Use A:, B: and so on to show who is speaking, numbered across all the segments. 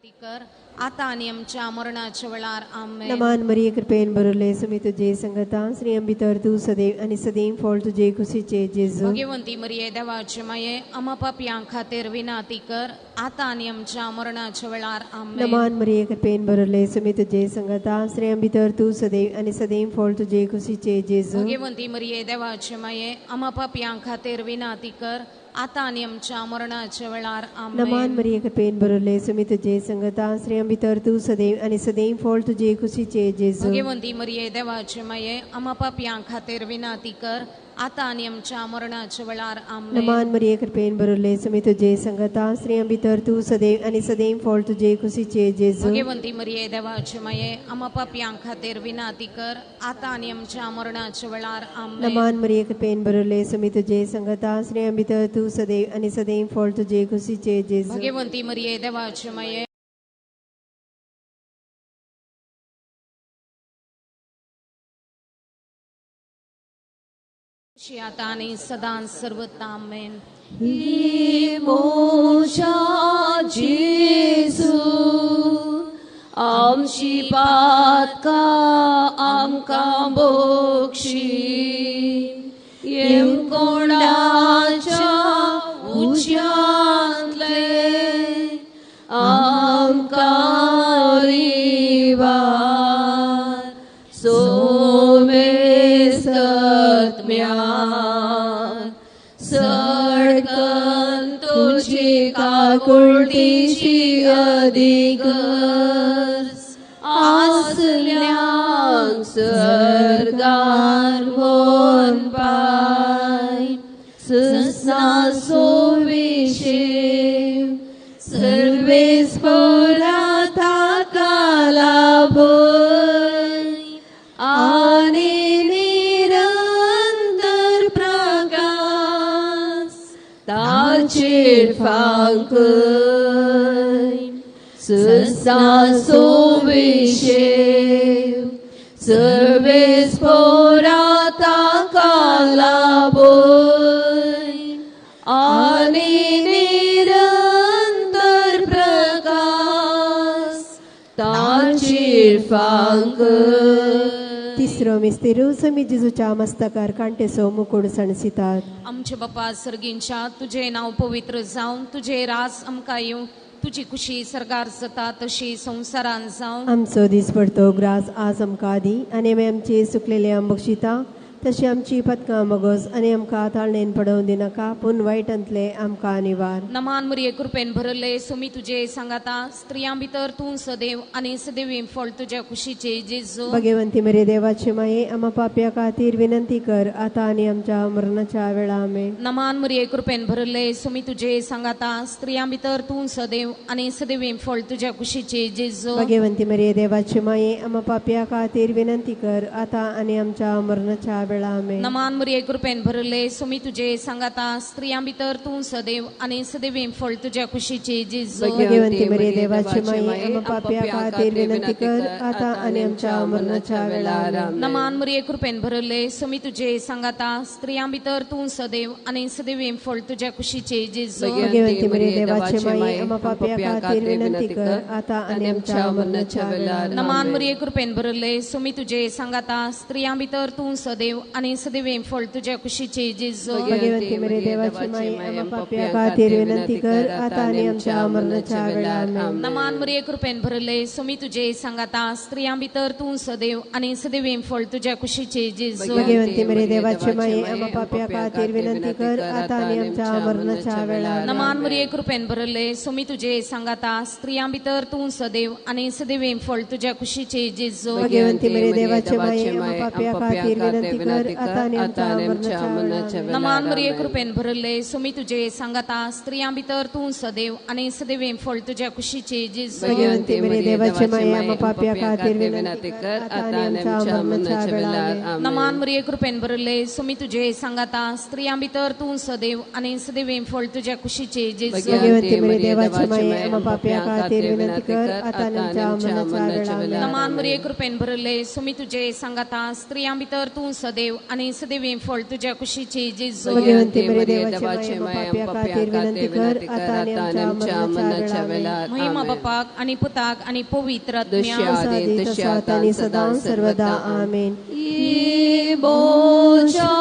A: विनंती कर आता आणि आमच्या मरणाच्या वेळार आमेन.
B: नमान मरिये कृपेन बरोले सुमी तुझे संगता श्री अंबितर तू सदैव आणि सदैव फळ तुझे खुशीचे जेजू.
A: भगवंती मरिये देवाचे माये आम्हा पापियां खातीर विनंती कर आता आणि आमच्या मरणाच्या वेळार आमेन.
B: नमान मरिये कृपेन बरोले सुमी तुझे संगता श्री अंबितर तू सदैव आणि सदैव फळ तुझे खुशीचे जेजू.
A: भगवंती मरिये देवाचे माये आम्हा पापियां खातीर विनंती कर आता आणि आमच्या मरणाच्या वेळार आमेन.
B: नमान मरिये कृपेन बरोले सुमी तुझे संगता श्री अंबितर तू सदैव आणि सदैव फळ तुझे खुशीचे जेजू.
A: भगवंती मरिये देवाचे माये आम्हा पापियां खातीर विनंती कर आता आणि आमच्या मरणाच्या वेळार आमेन.
B: नमान मरिये कृपेन बरोले सुमी तुझे संगता श्री अंबितर तू सदैव आणि सदैव फळ तुझे खुशीचे जेजू.
A: भगवंती मरिये देवाचे माये आम्हा पापियां खातीर विनंती कर आता आणि आमच्या मरणाच्या वेळार आमेन.
B: नमान मरिये कृपेन बरोले सुमी तुझे संगता श्री अंबितर तू सदैव आणि सदैव फळ तुझे खुशीचे जेजू.
A: भगवंती मरिये देवाचे माये आता आणि सदा सर्वता आमेन.
C: मोशा जेसू आमची पातका आमकां बोक्षी येम कोणाच्या उच्यांतले आमकां रिवार सोमे सत्म्यान सडकन तुझी काकुळतीची अधिगर्स आसल्यांक सर्गार होन पाय सस्ना सोविशेव सर्वेस परा ताका लाभय आणि निरंतर प्रकाश ताचेर फांकय सस्ना सोविशेव सर्वेस परा ताका लाभय आणि निरंतर प्रकाश ताचेर फांकय.
B: तिसरो मिस्तेरू समी जेजूच्या मस्तकार कांटेसो मुकुड सणसितात.
A: आमचे बापा सर्गींच्या तुझे नाव पवित्र जावन तुझे रास आमकां येवं तुझी खुशी सरकार जाता तशी संवसारान जावं.
B: आमचो दीस पडतो ग्रास आज आमकां दी आनी आमी आमचे सुकलेले आंबकशिता तशी आमची पदकां मगोस आनी आमकां ताळणेन पडोवन दिनाका पूण वायटांतले आमकां निवार.
A: नमान मरिये कृपेन भरले सुमी तुझे सांगाता स्त्रियां भितर तूं सदैव आनी सदैव फळ तुझ्या खुशीचे जेजू.
B: भगवंती मरे देवाचे माये आम्हा पाप्या खातीर विनंती कर आता आनी आमच्या मरणाच्या वेळा आमेन.
A: नमान मरिये कृपेन भरले सुमी तुझे सांगाता स्त्रियां भितर तूं सदैव आनी सदैव फळ तुझ्या खुशीचे जेजू.
B: भगवंती मरे देवाचे माये आम्हा पाप्या खातीर विनंती कर आता आनी आमच्या मरणाच्या वेळा आमेन.
A: नमान मरिये कृपेन भरले सुमी तुझे सांगाता स्त्रियां भितर तूं सदैव आनी सदैव फळ तुझ्या खुशीचे जेजू.
B: भगवंती मरे देवाचे माये आम्हा पाप्या खातीर विनंती कर आता आनी आमच्या मरणाच्या वेळा आमेन.
A: नमान मरिये कृपेन भरले सुमी तुझे सांगाता स्त्रियां भितर तूं सदैव आनी सदैव फळ तुझ्या खुशीचे जेजू.
B: भगवंती मरे देवाचे माये आम्हा पाप्या खातीर विनंती कर आता आनी आमच्या मरणाच्या वेळा आमेन.
A: नमान मरिये कृपेन भरले सुमी तुझे सांगाता स्त्रियां भितर तूं सदैव आनी सदैव फळ तुझ्या खुशीचे जेजू.
B: भगवंती मरे देवाचे माये आम्हा पाप्या खातीर विनंती कर आता आनी आमच्या मरणाच्या वेळा आमेन.
A: नमान मरिये कृपेन भरले सुमी तुझे सांगाता स्त्रियां भितर तूं सदैव आनी सदैव फळ तुझ्या खुशीचे जेजू.
B: भगवंती मरे देवाचे माये आम्हा पाप्या खातीर विनंती कर आता आनी आमच्या मरणाच्या वेळा आमेन.
A: नमान मरिये कृपेन भरले सुमी तुझे सांगाता स्त्रियां भितर तूं सदैव आनी सदैव फळ तुझ्या खुशीचे जेजू.
B: भगवंती मरे देवाचे माये आम्हा पाप्या खातीर विनंती कर आता आनी आमच्या मरणाच्या वेळा आमेन.
A: नमान मरिये कृपेन भरले सुमी तुझे सांगाता स्त्रियां भितर तूं सदैव आनी सदैव फळ तुझ्या खुशीचे जेजू.
B: भगवंती मरे देवाचे माये आम्हा पाप्या खातीर विनंती कर आता आनी आमच्या मरणाच्या वेळा आमेन.
A: नमान मरिये कृपेन भरले सुमी तुझे सांगाता स्त्रियां भितर तूं सदैव आनी सदैव फळ तुझ्या खुशीचे जेजू.
B: भगवंती मरे देवाचे माये आम्हा पाप्या खातीर विनंती कर आता आनी आमच्या मरणाच्या वेळा आमेन.
A: नमान मरिये कृपेन भरले सुमी तुझे सांगाता स्त्रियां भितर तूं सदैव देव आणि सदैवी फळ तुझ्या कुशीचे जेजू
B: भगवंती मरे देवाची माया पाप्या खातीर विनंती कर आता आणि आमच्या मरणाच्या वेळार
A: महिमा बापाक आणि पुताक आणि पवित्र आत्म्या
B: आदी तशात आणि सदा सर्वदा आमेन.
C: बोजा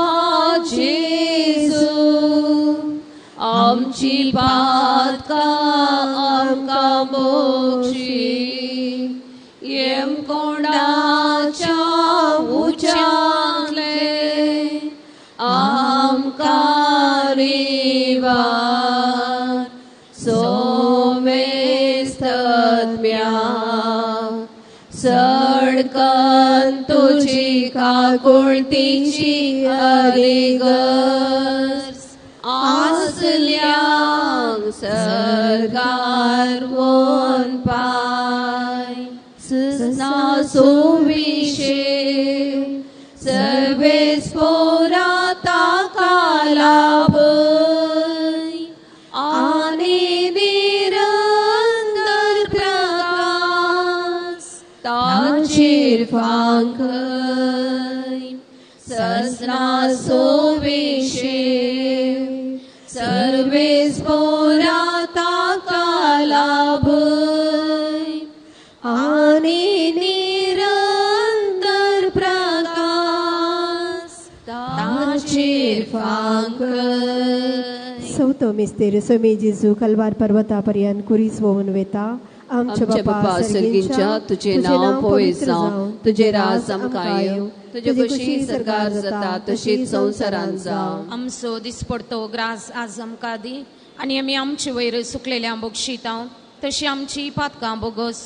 C: जेजू आमची पातका आमका मोक्षी येम कोणाच्या उचारले आमका रिवार सोमेस्तत्म्या सडकन तुझी काकुळतीची अरिगस आसल्यां सरकार वोन पाय सना सोविशे सर्वेस पोरा ताका लाभय आणि निरंतर प्रकाश ताचेर फांकय ससना सोविशे सर्वेस पोरा ताका लाभय आणि निरंतर प्रकाश ताचेर फांकय.
B: चवथो मिस्तेर सोमी जेजू कलवार पर्वतापर्यंत कुरीस वोवन वेता. आमच्या बापा सर्गींच्या तुझे नाव पवित्र जावं, तुझे राज आमकां येवं, तुझे कुशी सरकार जाता तशीच संवसारांत जावं.
A: आमचो दिसपडतो ग्रास आज आमकां दी आणि आमी आमचे वयर सुकलेल्या बोगशीतांव तशी आमची पातकां बोगस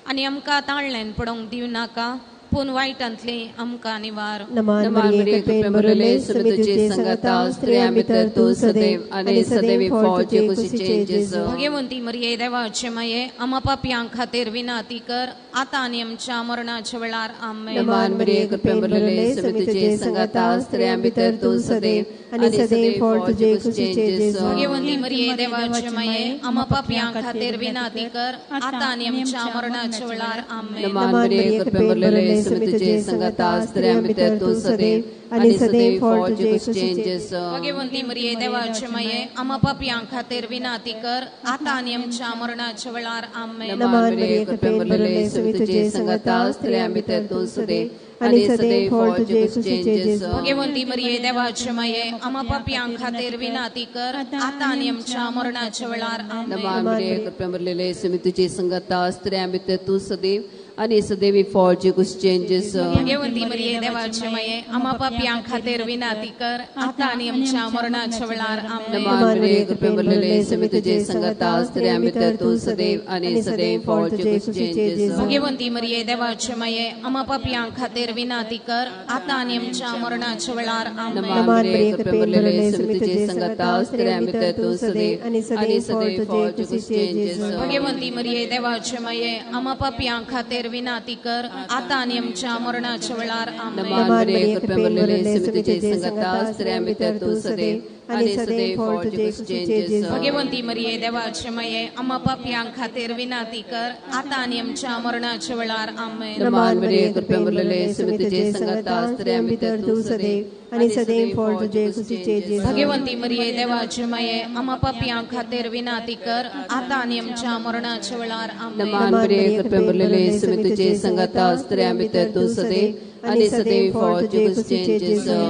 A: आणि आमकां ताळ्यान पडोंक दिव नाका पूण वायटांतले आमकां निवार.
B: नमान मरिये कृपेन भरले तुझे संगता स्त्रियां भितर तूं सदैव आणि सदैवी फळ तुझे कुशीचे जेजू.
A: भगवंती मरिये देवाचे माये आम्हा पापयांक खातीर विनाती कर आता आणि आमच्या मरणाच्या वेळार आमेन.
B: नमान मरिये कृपेन भरले तुझे संगता स्त्रियां भितर तूं सदैव आणि सदैव फळ तुझे कुशीचे जेजू.
A: भगवंती मरिये देवाचे माये आम्हा पापयांक खातीर विनाती कर आता आणि आमच्या मरणाच्या वेळार आमेन.
B: नमान मरिये कृपेन भरले तुझे संगता स्त्रियां भितर तूं सदैव आणि सदैव फळ तुझे कुशीचे जेजू.
A: भगवंती मरिये देवाचे माये आम्हा पापयांक खातीर विनाती कर आता आणि आमच्या मरणाच्या वेळार आमेन.
B: नमान मरिये कृपेन भरले तुझे संगता स्त्रियां भितर तूं सदैव आणि सदैव फळ तुझे कुशीचे जेजू.
A: भगवंती मरिये देवाचे माये आम्हा पापयांक खातीर विनाती कर आता आणि आमच्या मरणाच्या वेळार आमेन.
C: नमान मरिये कृपेन भरले तुझे संगता स्त्रियां भितर तूं सदैव आणि सदैवी फळ तुझे कुशीचे जेजू.
A: भगवंती मरिये देवाचे माये आम्हा पापयांक खातीर विनाती कर आता आणि आमच्या मरणाच्या वेळार आमेन.
C: नमान मरिये कृपेन भरले तुझे संगता स्त्रियां भितर तूं सदैव आणि सदैव फळ तुझे कुशीचे जेजू.
A: भगवंती मरिये देवाचे माये आम्हा पापयांक खातीर विनाती कर आता आणि आमच्या मरणाच्या वेळार आमेन.
C: नमान मरिये कृपेन भरले तुझे संगता स्त्रियां भितर तूं सदैव आणि सदैव फळ तुझे कुशीचे जेजू.
A: भगवंती मरिये देवाचे माये आम्हा पापयांक खातीर विनाती कर आता आणि आमच्या मरणाच्या वेळार आमेन.
C: नमान मरिये कृपेन भरले तुझे संगता स्त्रियां भितर तूं सदैव आणि सदैव फळ तुझे कुशीचे जेजू.
A: भगवंती मरिये देवाचे माये आम्हा पापयांक खातीर विनाती कर आता आणि आमच्या मरणाच्या वेळार आमेन.
C: नमान मरिये कृपेन भरले तुझे संगता स्त्रियां भितर तूं सदैव
B: आणि सदैव फळ तुझे कुशीचे जेजू.
A: भगवंती मरिये देवाचे माये आम्हा पापयांक खातीर विनाती कर आता आणि आमच्या मरणाच्या वेळार आमेन.
C: नमान मरिये कृपेन भरले तुझे संगता स्त्रियां भितर तूं सदैव आणि सदैव फळ तुझे कुशीचे जेजू.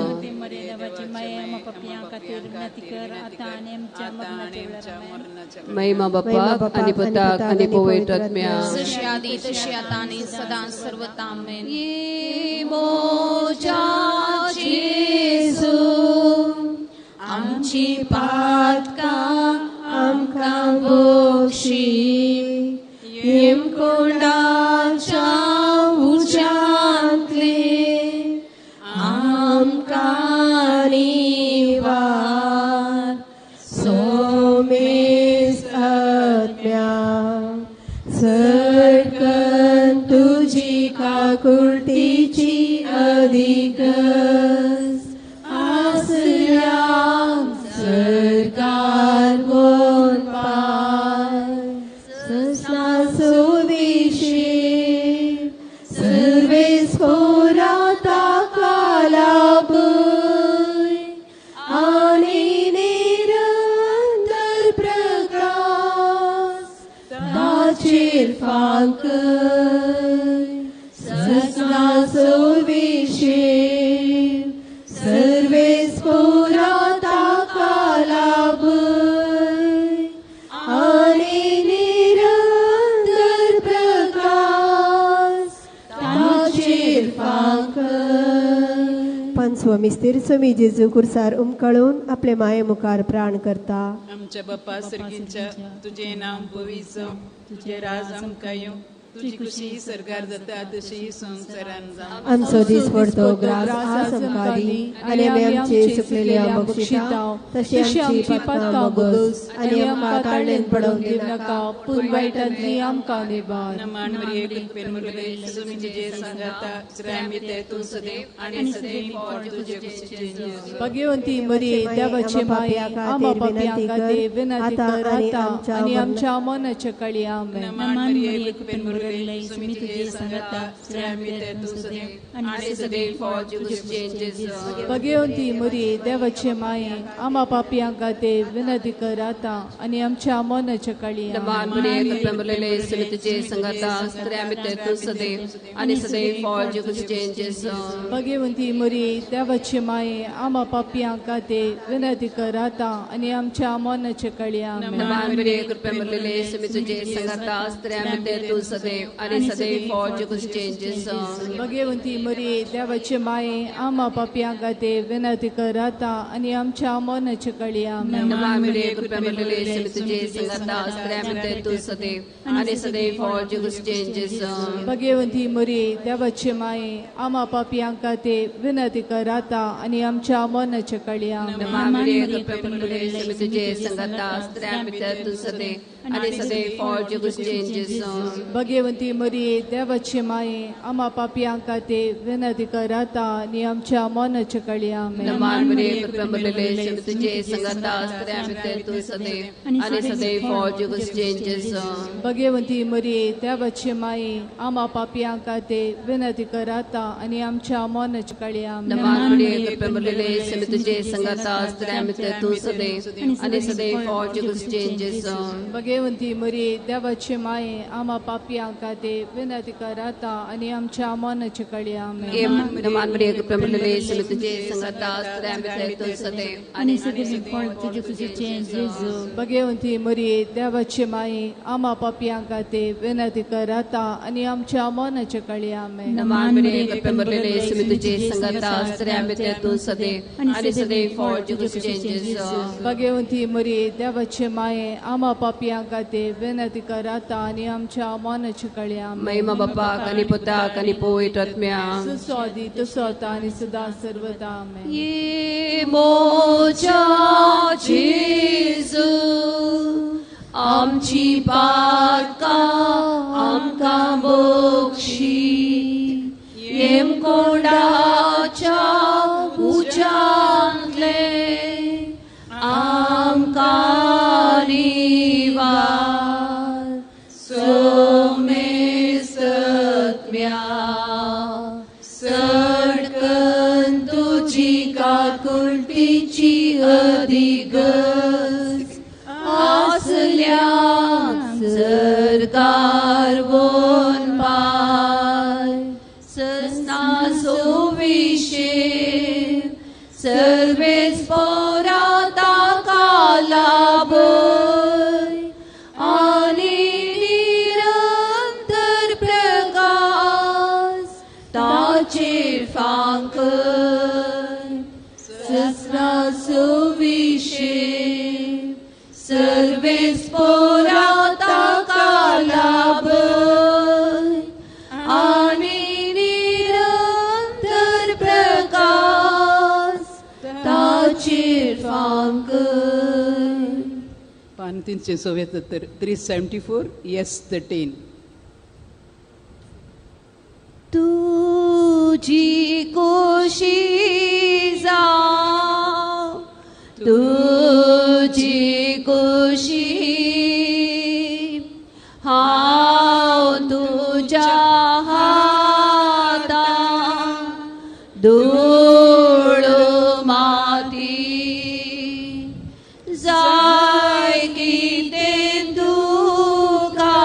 C: महिमा बाप्पा आणि पुताक आणि पवित्र आत्म्या
A: जशी आदी तशी आता आणि सदा सर्वदा आमेन.
C: मोजा जेजू आमची पातकां आमकां बक्षी येम कोणाच्या उज्यांतले आमकां निवार
B: सोमेस आत्म्या सडकन तुझी काकुळतीची अधिकस आसल्यां सरकार वोन पाय ससना सोविशे सर्वेस पोरा ताका लाभ पांचवो मिस्तीर समी जेजू कुर्सार उमकळून आपले माये मुखार प्राण करता.
D: आमच्या बाप्पा सर्गींच्या तुझे नाम पवित्र, तुझे राज आमकां येवं, तुझी खुशी सरकार जाता तशी संवसारान जावं.
B: आमचो दीस पडतो ग्रास आज आमकां दी, आनी आमी आमचे सुकलेले बक्षितांव तशी आमची पातकां बोगस, आनी आमकां ताळणेन पडोवंक दिवं नाका, पूण वायटांतली आमकां निबार.
D: नमान मरिये कृपेन मुरले सुमी जे सांगाता श्रामी ते तू सदैव आणि सदैव और तुझे खुशी
E: भगवंती मरिये देवाचे माये आम्हा पापियांका दे विनंती कर आता आणि आमच्या मनाच्या कळी आमेन.
D: नमान मरिये कृपेन मुरले सुमी जे सांगाता श्रामी ते तू सदैव आणि सदैव और तुझे
E: भगवंती मरिये देवाचे माये आम्हा पापियांका दे विनंती कर आता आणि आमच्या मनाच्या कळी
C: नमान मरिये कृपेन मुरले सुमी तुझे सांगाता श्रामी ते तू सदैव आणि सदैव और तुझे
E: भगवंती मरिये देवाचे माये आम्हा पापियांका दे विनंती कर आता आणि आमच्या मनाच्या कळी आमेन.
C: नमान मरिये कृपेन मुरले सुमी तुझे सांगाता श्रामी ते तू सदैव आणि सदैव और तुझे
E: भगवंती मरिये देवाचे माये आम्हा पापियांका दे विनंती कर आता आणि आमच्या मनाच्या कळी आमेन.
C: नमान मरिये कृपेन मुरले सुमी तुझे सांगाता श्रामी ते तू सदैव आणि सदैव और तुझे
E: भगवंती मरिये देवाचे माये आम्हा पापियांका दे विनंती कर आता आणि आमच्या मनाच्या कळी आमेन.
C: नमान मरिये कृपेन मुरले सुमी तुझे सांगाता श्रामी ते तू सदैव आणि सदैव और तुझे
E: भगवंती मरिये देवाचे माये आम्हा पापियांका दे विनंती कर आता आणि आमच्या मनाच्या कळी आमेन.
C: नमान मरिये कृपेन मुरले सुमी तुझे सांगाता श्रामी ते तू सदैव आणि सदैव और तुझे
E: भगवंती मरिये देवाचे माये आम्हा पापियांका दे विनंती कर आता आणि आमच्या मनाच्या कळी आमेन.
C: नमान मरिये कृपेन मुरले सुमी तुझे सांगाता श्रामी ते तू सदैव आणि सदैव और तुझे
E: भगवंती मरिये देवाचे माये आम्हा पापियांका दे विनंती कर आता आणि आमच्या मनाच्या कळी आमेन.
C: नमान मरिये कृपेन मुरले सुमी तुझे सांगाता श्रामी ते तू सदैव आणि सदैव और तुझे
E: भगवंती मरिये देवाचे माये आम्हा पापियांका दे विनंती कर आता आणि आमच्या मनाच्या कळी आमेन.
C: नमान मरिये कृपेन मुरले सुमी तुझे सांगाता श्रामी ते तू सदैव आणि सदैव और तुझे
E: भगवंती मरिये देवाचे माये आम्हा पापियांका दे विनंती कर आता आणि आमच्या मनाच्या कळी आमेन.
C: महिमा बाप्पा कनी पुता कनी पवित्र आत्म्या
E: सुस्वादी तुसोता आणि सदा सर्वदा आमेन.
C: ये मोचा जेजू आमची पातका आमका बक्षी येम कोंडाच्या उजांतले आमका निवार सोमे सत्म्या सडकन तुझी काकुळटीची अधिगस आसल्या सरकार वन पाय सस्ना सोविशे सर्वेस पोराता कालाबय आणि निरंतर प्रकाश ताचेर फांकर सस्ना सोविशे सर्वेस पोराता कालाबय आणि निरंतर प्रकाश ताचेर फांकर.
D: पान 374 374 yes 13.
C: तुझी कुशी जाव तुझी कुशी हाव तुझ्या हाता धूळ माती जाय की ते तुका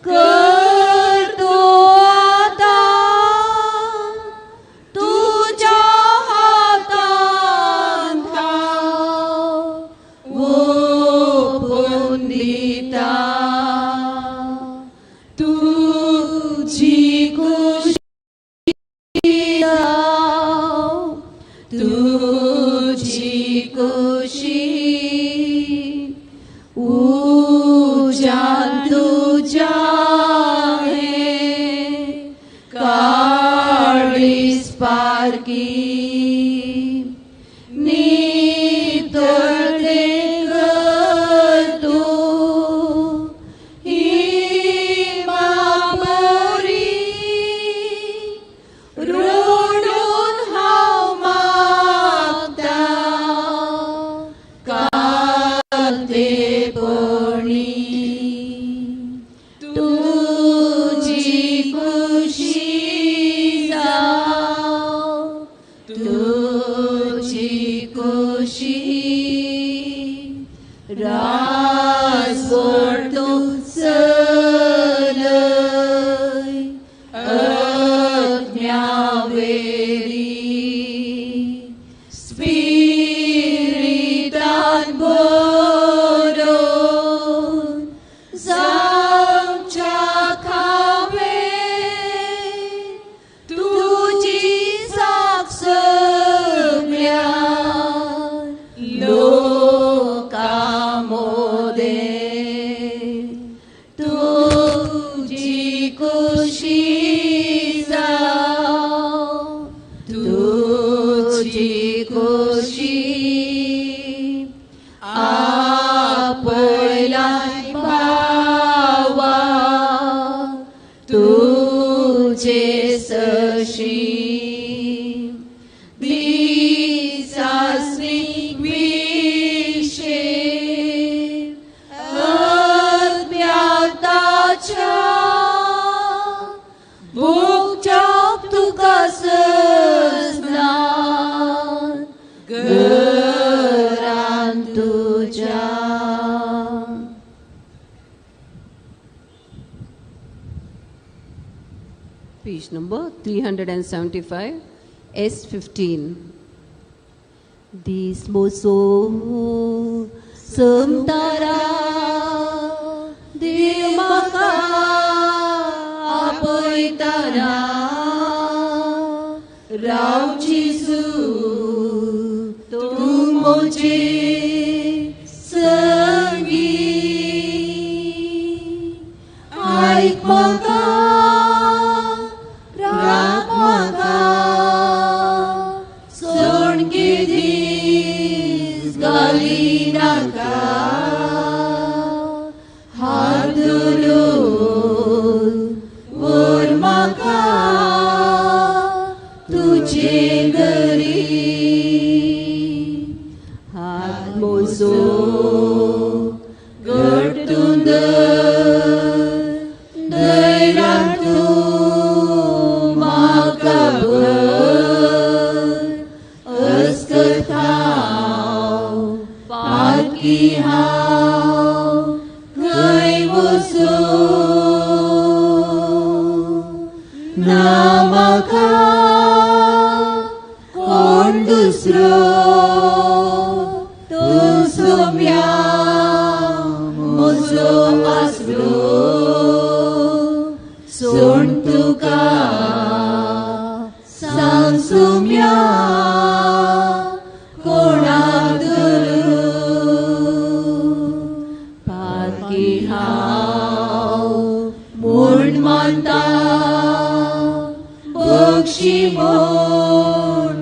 C: करतो आता तुझ्या हातांत sparki ni torde tu hi mabori rodun haw magda kate poni तुझी खुशी जाओ तुझी खुशी रास सोडतो सलय अज्ञावेरी स्पिरिटान भरून जावच्या खावे तुझी साख सगळ्या लोकांमध्ये तुझी खुशी जाव तुझी खुशी आपल्याय भावा तुझे सशी दिसासनी विशे अज्ञाताच्या भोगच्याक तुका सजनान घरान तुझ्या Page number 375, S15.
B: Dismoso samtara
C: Devka आपयताना रावचीसू तूं मोचे संगी आयक म्हाका राख म्हाका सोडके दीस घाली नाका हात धरून व्हर म्हाका तुजे घरी हात मोजो घट्टून धैर्यान तूं म्हाका भर अस्कत हांव पातकी हांव खंय वचूं ना म्हाका कोण दुसरो तूं सोम्या म्हजो आसरो सोड तुका सांग सोम्या कोणाक धरूं पातकी हांव म्हूण मानता बक्षी म्हूण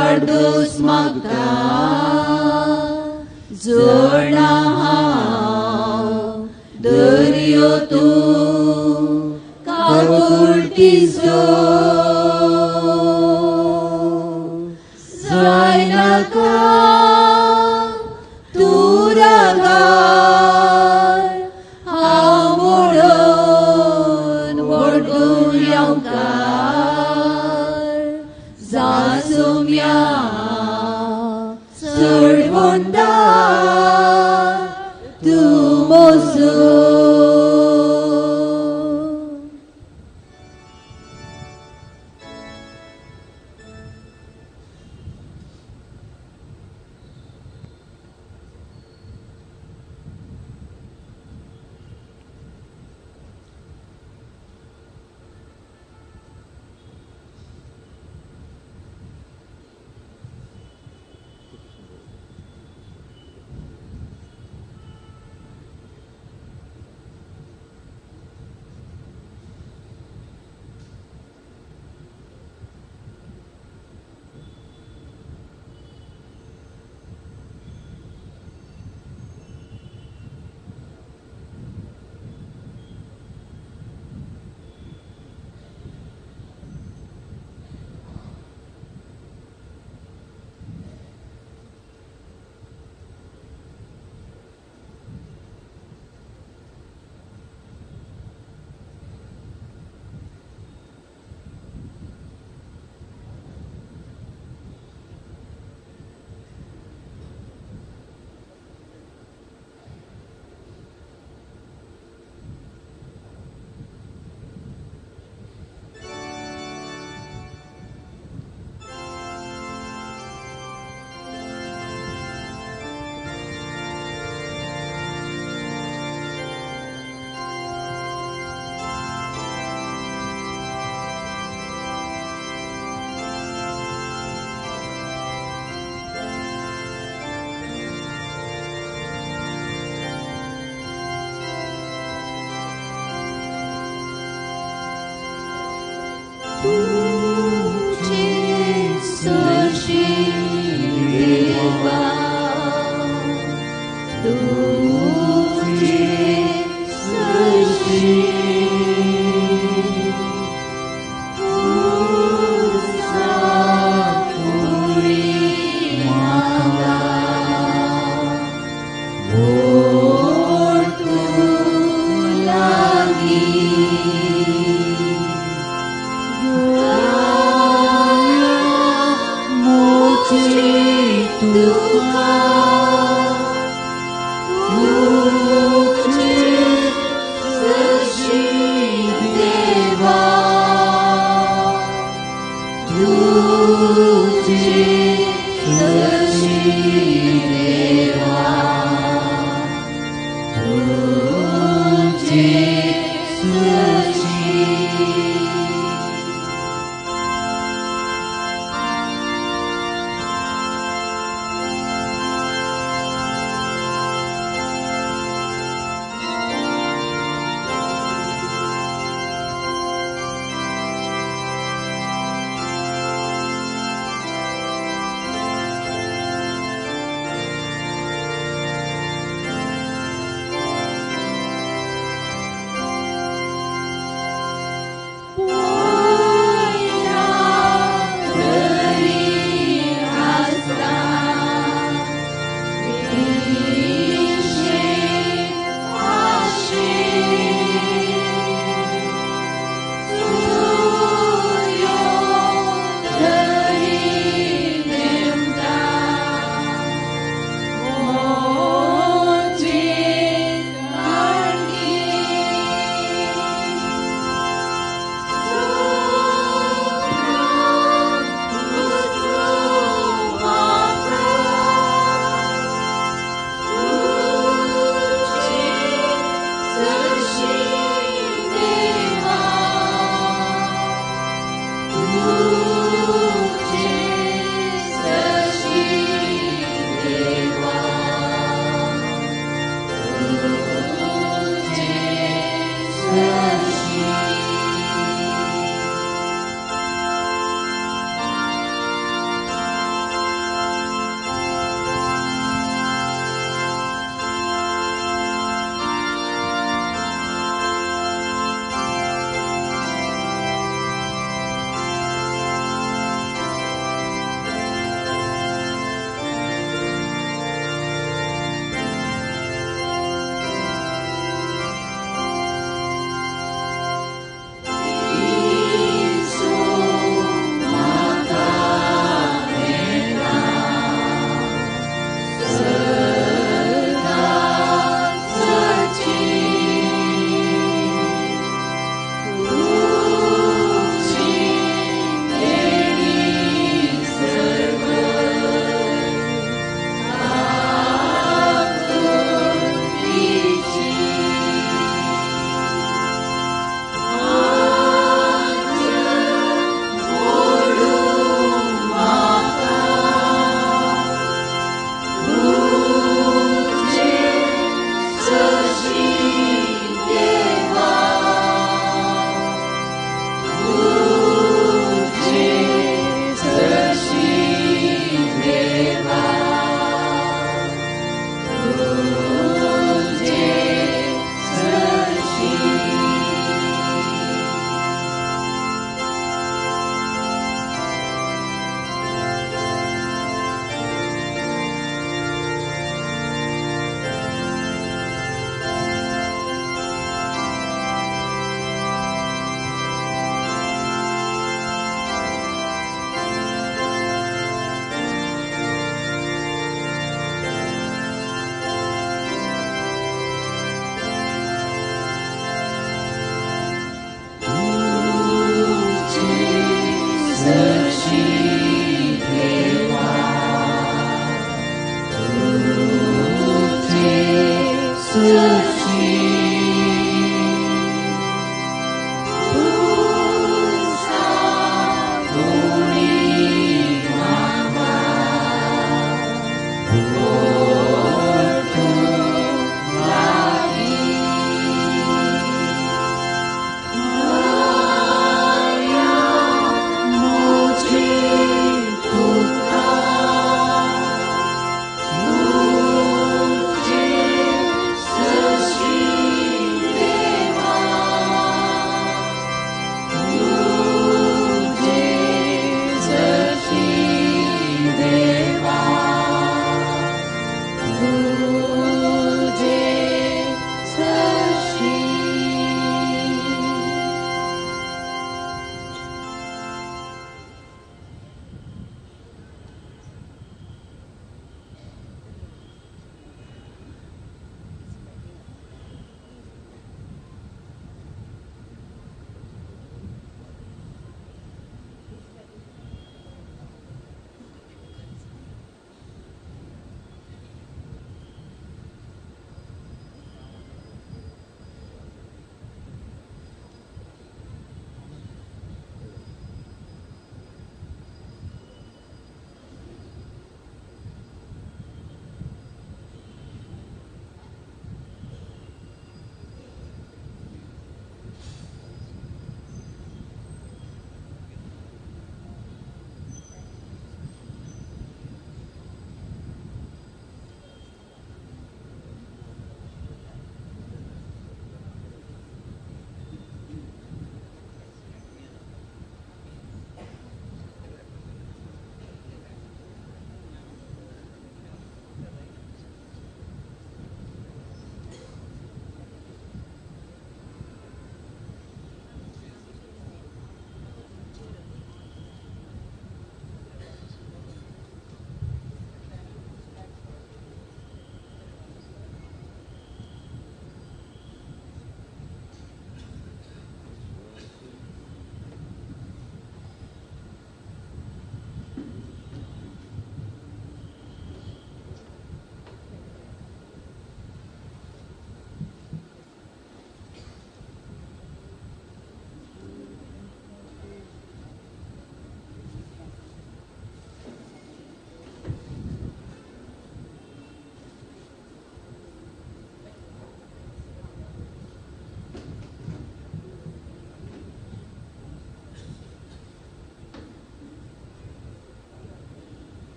C: आर्दोस मागता जोडा हांव दर्यो तूं काकुळटीचो जाय नाका तूं रागार हांव मोडून वळखून येवकार जा सोम्या चड वंदा तूं मोजो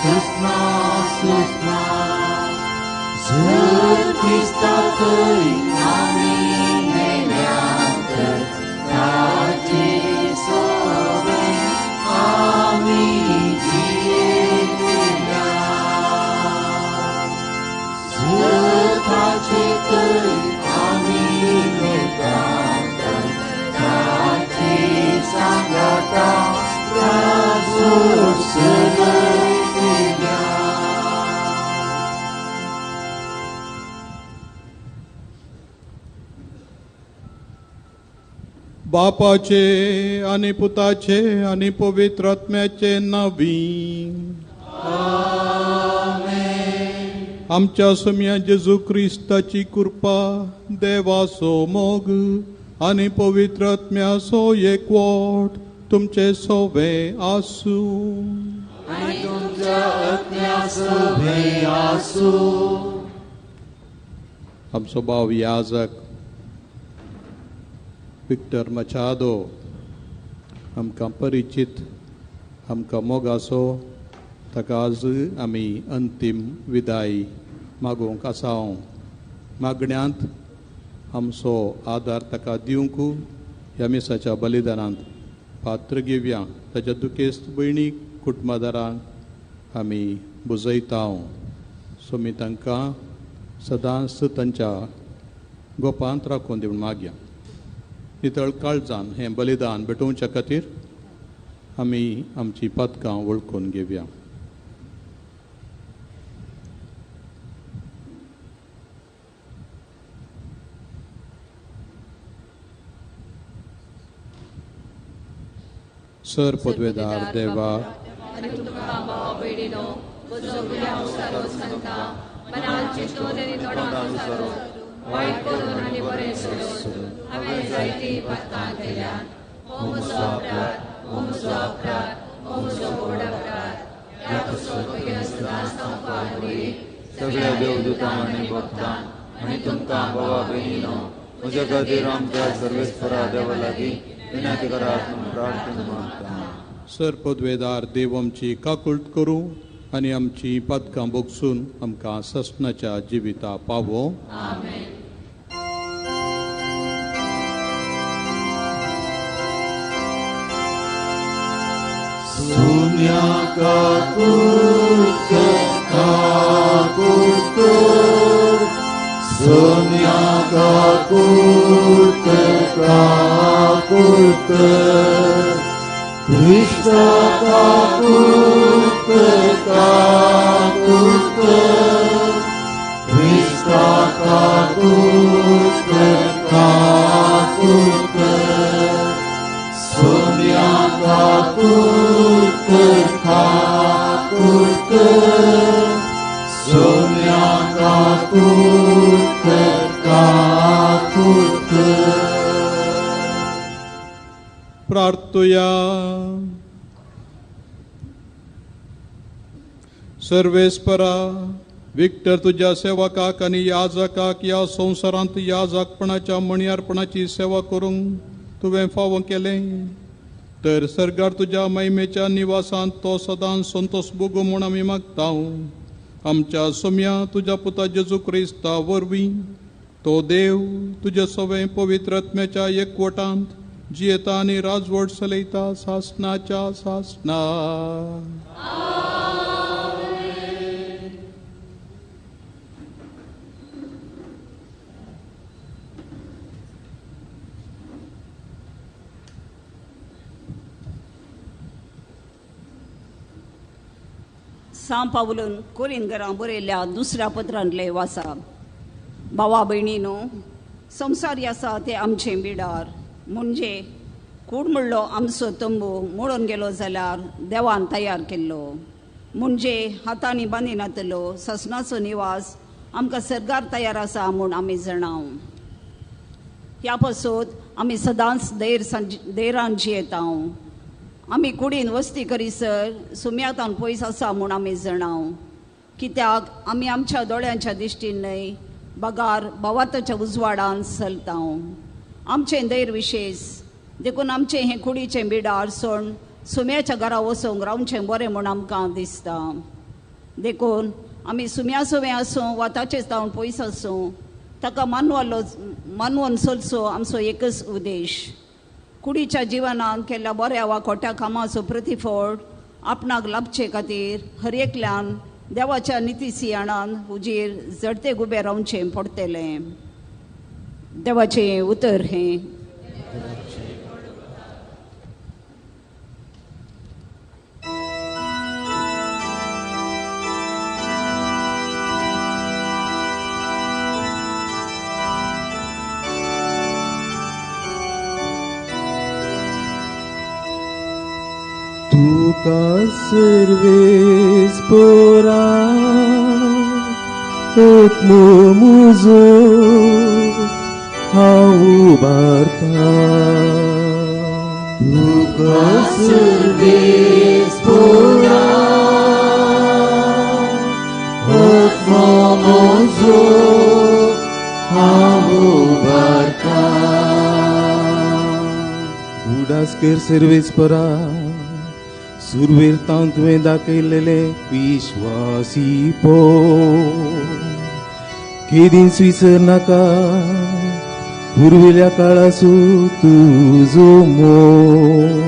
F: सुस्ना सुस्ना जर क्रिस्ता थंय आमी मेल्यांत ताचे सोबे आमी जियेल्या जर ताचे थंय आमी मेल्यांत ताची सांगाता राजोर सगळ्या
G: बापाचे आणि पुताचे आणि पवित्र आत्म्याचे नावी आमच्या सम्या जेजू क्रिस्ताची कृपा देवाचो मोग आणि पवित्र आत्म्याचो एकवट तुमचे सोबे आसू
F: आणि तुमच्या आत्म्या सोबे आसू.
G: आमचो भाव याजक विक्टर मचादो आमकां परिचित आमकां मोगाचो ताका आज आमी अंतीम विदाय मागूंक आसा. मागण्यांत आमचो आदार ताका दिवंक ह्या मिसाच्या बलिदानांत पात्र घेवया. ताच्या दुखेस्त भयणी कुटुंबदारांक आमी बुजयता. सोमी तांकां सदांच तांच्या गोपांत राखून दिवन मागया. नितळ काळजान हें बलिदान भेटोवच्या खातीर आमी आमची पदकां वळखून घेवया. सर पदवेदार देवा
C: आणि तुमकां भावा भयणीनो म्हजो गुन्यांव सारो सांगता मनान चिंतून आनी तोंडान सारो वायट करून आनी बरें सोडून हांवें जायतीं पातकां केल्यात. हो म्हजो अपराध, हो म्हजो अपराध, हो म्हजो व्हड अपराध. ह्या पासून पयल्या सदांच हांव पावली
F: सगळ्या देवदूतां आनी भक्तां आनी तुमकां भावा भयणीनो म्हज्या खातीर आमच्या सर्वेस्परा देवा लागीं विनंती करात म्हूण प्रार्थना मागता.
G: सर पदवेदार देव आमची काकुळट करूं आनी आमची पदकां बोगसून आमकां ससनाच्या जिविता पावो.
C: आमेन.
F: सोम्या काकुळट काकुळट सोम्या काकुळट काकुळट कृष्ण काकुळट काकुळट कृष्ण काकुळट काकुळट सोम्या काकुळट काकुळट सोम्या काकुळट काकुळट.
G: प्रार्थुया. सर्वेस्परा विक्टर तुझ्या सेवकाक आनी याजकाक ह्या संवसारांत याजकपणाच्या मणियारपणाची सेवा करूंक तुवें फावो केलें. तर सरकार तुझ्या महिमेच्या निवासांत तो सदांच संतोष भोगूं म्हूण आमी मागता. आमच्या सोम्या तुझ्या पुता जेजू क्रिस्ता वरवीं तो देव तुझे सवे पवित्र आत्म्याच्या एकवटांत जियेता आनी राजवट चलयता सासणाच्या सासणा.
H: सां पावलून कोरिंदरां बरयल्या दुसऱ्या पत्रांतले वाचा. भावा भयणीनो संवसार आसा ते आमचे बिडार म्हणजे कूड म्हणलो आमचो तंबू मोडून गेलो जाल्यार देवान तयार केल्लो म्हणजे हातांनी बांदिनातलो ससनाचो निवास आमकां सरकार तयार आसा म्हूण आमी जाणाव. ह्या पासून आमी सदांच देरान जियेता. आमी कुडीन वस्ती करीसर सुम्यातान पयस आसा म्हूण आमी जाणाव. कित्याक आमी आमच्या दोळ्यांच्या दिश्टीन न्हय बगार भवाताच्या उजवाडान चलता. आमचें दैर विशेष देखून आमचें हें कुडीचें बिडार सोड सुम्याच्या घरा वचूंक रावचें बरें म्हूण आमकां दिसता. देखून आमी सुम्या सुवें आसूं वताचें जावन पयस आसूं ताका मानवून चलचो आमचो एकच उद्देश. कुडीच्या जिवनांत केल्ल्या बऱ्या वा खोट्या कामाचो प्रतिफळ आपणाक लाभचे खातीर हर एकल्यान देवाच्या निती सियाणान उजेर जडते गुबे रावचें पडटलें. देवाचें उतर हें.
F: तुका सर्वेस पोरा आत्मो मुजो हांव उबारता. तुका सर्वेस पोरा आत्मो मुजो हांव उबारता. उडासकर सर्वेस पोरा सुरवेर तावन तुवें दाखयलेले विश्वासी पो केदींच विसर नाका. पुर्विल्या काळासून तुजो मोग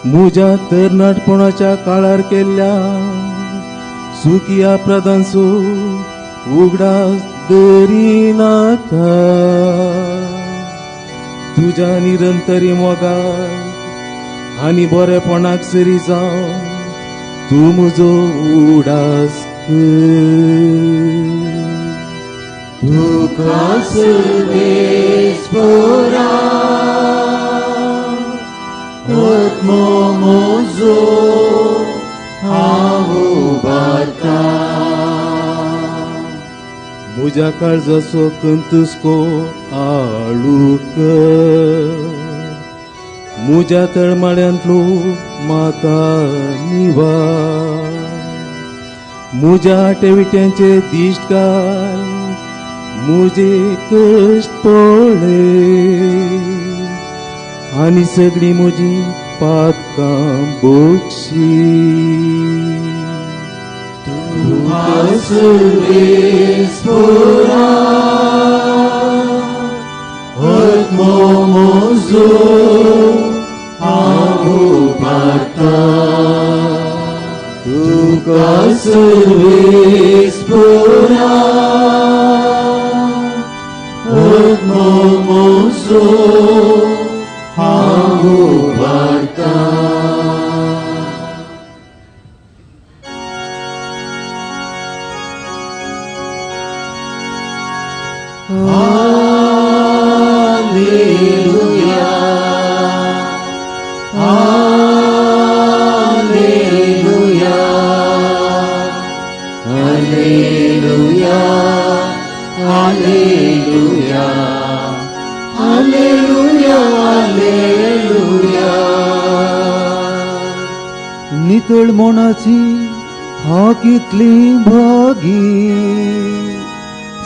F: म्हज्या तरणाटपणाच्या काळार केल्ल्या सुखी अपराधांचो उगडास दरी नाका. तुज्या निरंतरी मोगार आनी बरेपणाक सरी जावन तूं म्हजो उडास कर. तुका सर्वेस पोरा आत्मो म्हजो हांव उबारता. म्हज्या काळजाचो कंतुस्को आळू कर. म्हज्या तळमळ्यांतलो म्हाका निवार. म्हज्या आटेविट्यांचे दिश्ट घाल. म्हजे कश्ट पळय आनी सगळी म्हजी पातकां बक्षी. तुका सर्वेस पोरा आत्मो म्हजो हांव उबारता. तुका सर्वेस पोरा आत्मो म्हजो हांव उबारता. नितळ मोणाची हा कितली भागी.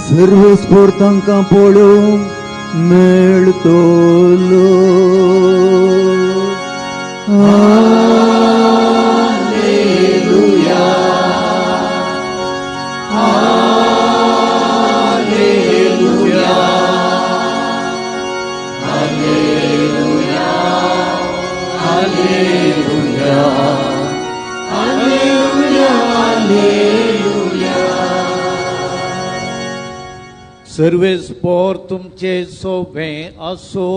F: सर्व स्फोर तांकां पळोवंक मेळटलो.
I: सर्वेस पोर तुमचे सोबे आसो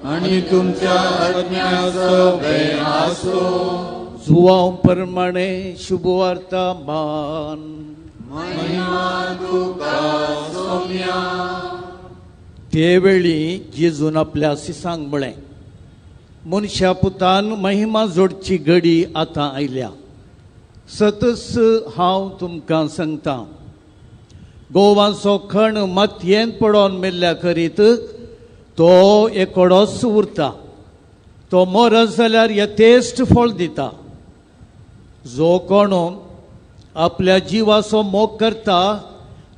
F: आणि तुमच्या आज्ञा सोबे आसो.
I: सुवाव प्रमाणे शुभवार्ता मान.
F: महिमा तुका सोम्या.
I: ते वेळी जेजून आपल्या सिसांक म्हळें, मनशा पुतान महिमा जोडची घडी आतां आयल्या. सतस हांव तुमकां सांगतां, गोवाचो खण मातयेंत पडोन मेल्ल्या करीत तो एकोडोच उरता. तो मरत जाल्यार यथेश्ट फळ दिता. जो कोण आपल्या जिवाचो मोग करता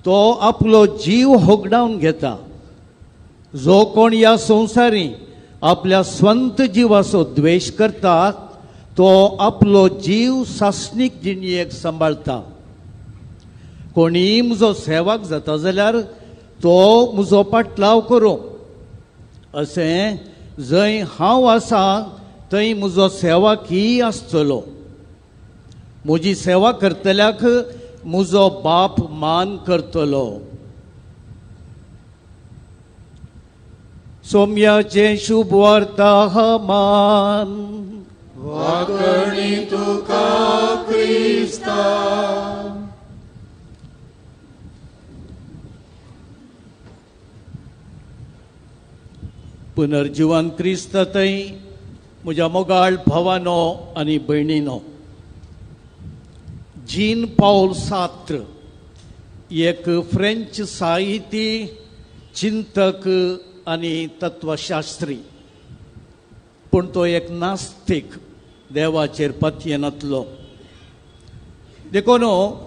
I: तो आपलो जीव होगडावन घेता. जो कोण ह्या संवसारी आपल्या स्वंत जिवाचो द्वेश करता तो आपलो जीव सासणीक जिणयेक सांबाळटा. कोणीय म्हजो सेवक जाता जाल्यार तो म्हजो पाटलाव करूं. अशें जंय हांव आसा थंय म्हजो सेवकय आसतलो. म्हजी सेवा करतल्याक म्हजो बाप मान करतलो. सोम्याचे शुभ वर्तमान
F: वाकणी तुका क्रिस्ता.
I: पुनर्जीवन क्रिस्त थंय म्हज्या मोगाळ भावानो आनी भयणीनो, जीन पॉल सार्त्र एक फ्रेंच साहिती, चिंतक आनी तत्वशास्त्री, पूण तो एक नास्तीक, देवाचेर पत्ये नातलो. देखून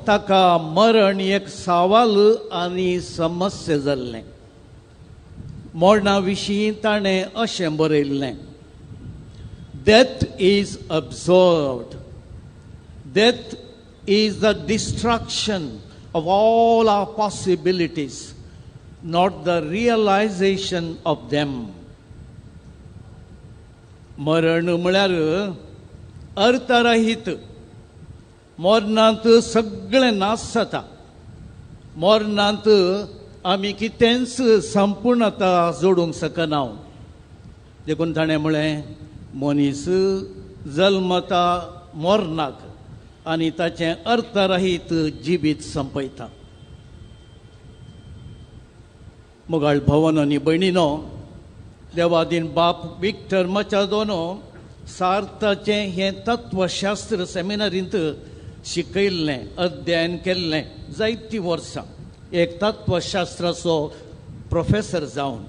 I: ताका मरण एक सवाल आनी समस्या जाल्लें. मरणा विशीं ताणें अशें बरयल्लें: Death is absurd. Death is the destruction of all our possibilities, not the realization of them. मरण म्हळ्यार अर्थरहित. मरणांत सगळें नाश जाता. मरणांत आमी कितेंच संपूर्णता जोडूंक शकना. देखून ताणें म्हळें, मनीस जल्मता मरनाक आनी ताचें अर्थरहीत जिवीत संपयता. मोगाळ भावानो आनी भयणीनो, देवादीन बाप विक्टर मचादोनो सार्थाचें हें तत्वशास्त्र सेमिनारींत शिकयल्लें, अध्ययन केल्लें जायतीं वर्सां. एक तत्वशास्त्राचो प्रोफेसर जावन,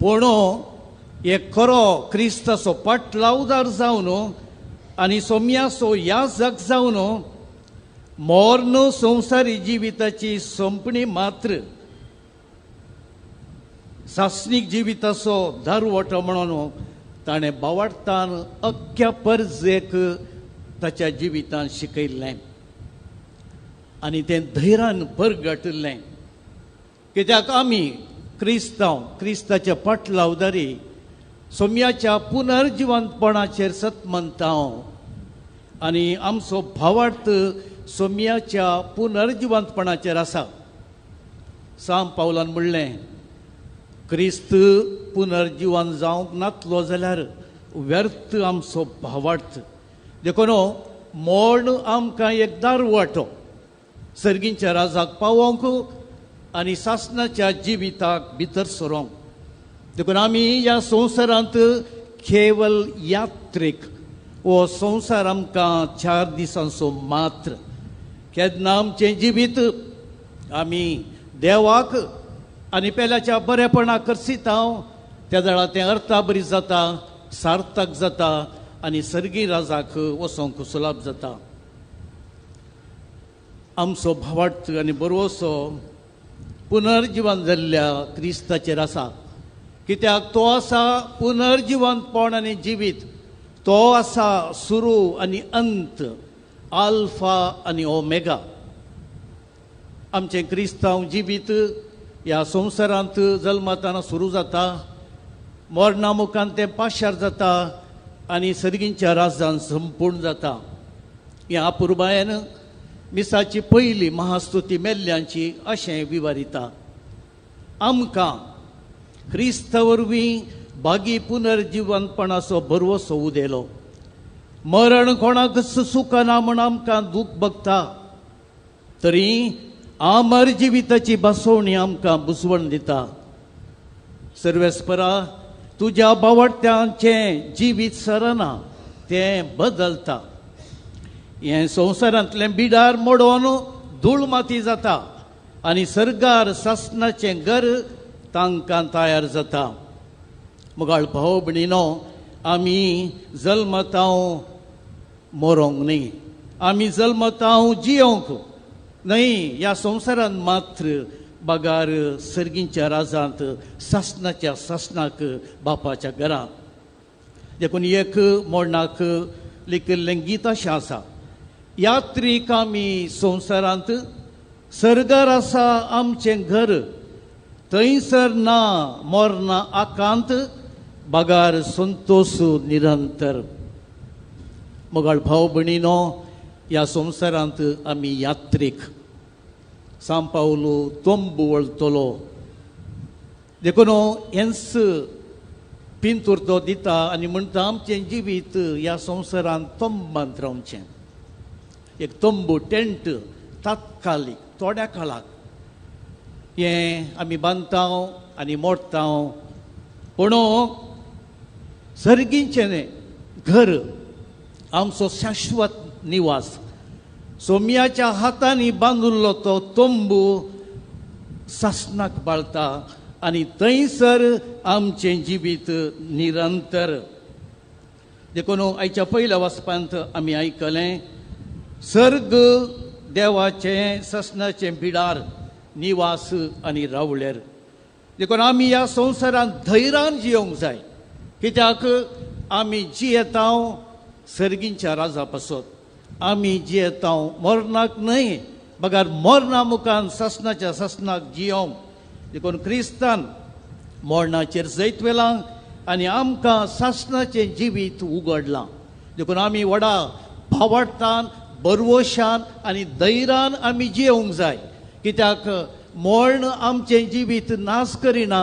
I: पूण एक खरो क्रिस्ताचो पाटलावदार जावन आनी सोम्याचो याजक जावन मरण संवसारी जिविताची संपणी मात्र सासणीक जिविताचो दारवटो म्हणून ताणें बावार्थान अख्ख्या परजेक ताच्या जिवितांत शिकयल्लें आनी तें धैर्यान परगटलें. कित्याक आमी क्रिस्ताच्या पाटलावदारी सोम्याच्या पुनर्जिवंतपणाचेर सतमंता आनी आमचो भावार्थ सोम्याच्या पुनर्जिवंतपणाचेर आसा. सांत पावलान म्हणलें, क्रिस्त पुनर्जिवन जावंक नातलो जाल्यार व्यर्थ आमचो भावार्थ. देखून मरण आमकां एक दारवाटो सर्गींच्या राजाक पावोवंक आनी सासणाच्या जिविताक भितर सरोंक. देखून आमी ह्या संवसारांत केवल यात्रेक. हो संवसार आमकां 4 दिसांचो मात्र. केन्ना आमचें जिवीत आमी देवाक आनी पेल्याच्या बरेपणाक करसिता, त्या वेळार तें अर्था बरी जाता, सार्थक जाता आनी सर्गी राजाक वचोंक सुलभ जाता. आमचो भावार्थ आनी बरोसो पुनर्जिवन जाल्ल्या क्रिस्ताचेर आसा. कित्याक तो आसा पुनर्जिवंतपण आनी जिवीत. तो आसा सुरू आनी अंत, आल्फा आनी ओमेगा. आमचें क्रिस्तांव जिवीत ह्या संवसारांत जल्मताना सुरू जाता, मरणा मुखान तें पाशार जाता आनी सर्गींच्या राजान संपूर्ण जाता. ह्या पुरबायेन मिसाची पयली महास्तुती मेल्ल्यांची अशें विवरिता: आमकां क्रिस्ता वरवीं बागी पुनर्जिवंतपणाचो बरवसो उदेलो. मरण कोणाक सुखना म्हूण आमकां दूख भोगता, तरी आमर जिविताची बसवणी आमकां बुजवण दिता. सर्वेस्परा, तुज्या बावडट्यांचें जिवीत सरना, तें बदलता. हें संवसारांतलें बिडार मोडोवन धूळ माती जाता आनी सर्गार सासणाचें घर तांकां तयार जाता. मोगाळ भाव भयणीनो, आमी जल्मतांव मरोंक न्ही, आमी जल्मतांव जियोंक न्हय. ह्या संवसारांत मात्र बागार सर्गींच्या राजांत सासणाच्या सासणाक बापाच्या घरांत. देखून एक मोडणाक लिखिल्लें गीत अशें आसा, यात्रीक आमी संवसारांत, सर्गार आसा आमचें घर, थंयसर ना मोरना आकांत, बागार संतोष निरंतर. मोगाळ भाव भयणीनो, ह्या संवसारांत आमी यात्रीक. सांत पावलो तोंबू वळतलो. देखून हेंच पिंतूर तो दिता आनी म्हणटा आमचें जिवीत ह्या संवसारांत तोंबांत रावचें. एक तोंबू टेंट तात्कालीक थोड्या काळाक हें आमी बांदता आनी मोडटा, पूण सर्गीचें घर आमचो शाश्वत निवास. सोम्याच्या हातांनी बांदिल्लो तो तोंबू सासणाक बाळटा आनी थंयसर आमचें जिवीत निरंतर. देखून आयच्या पयल्या वचपांत आमी आयकलें, सर्ग देवाचें ससनाचें बिडार, निवास आनी रावळेर. देखून आमी ह्या संवसारांत धैर्यान जियोंक जाय, कित्याक आमी जियेता सर्गींच्या राजा पासत. आमी जियेता मरणाक न्हय, बगार मरणा मुखान ससनाच्या ससनाक जियोंक. देखून क्रिस्तान मरणाचेर जैतवेलां आनी आमकां ससनाचें जिवीत उगडलां. देखून आमी व्हडा भावार्थान, बरवशान आनी धैर्यान आमी जियोंक जाय, कित्याक मरण आमचें जिवीत नाश करिना,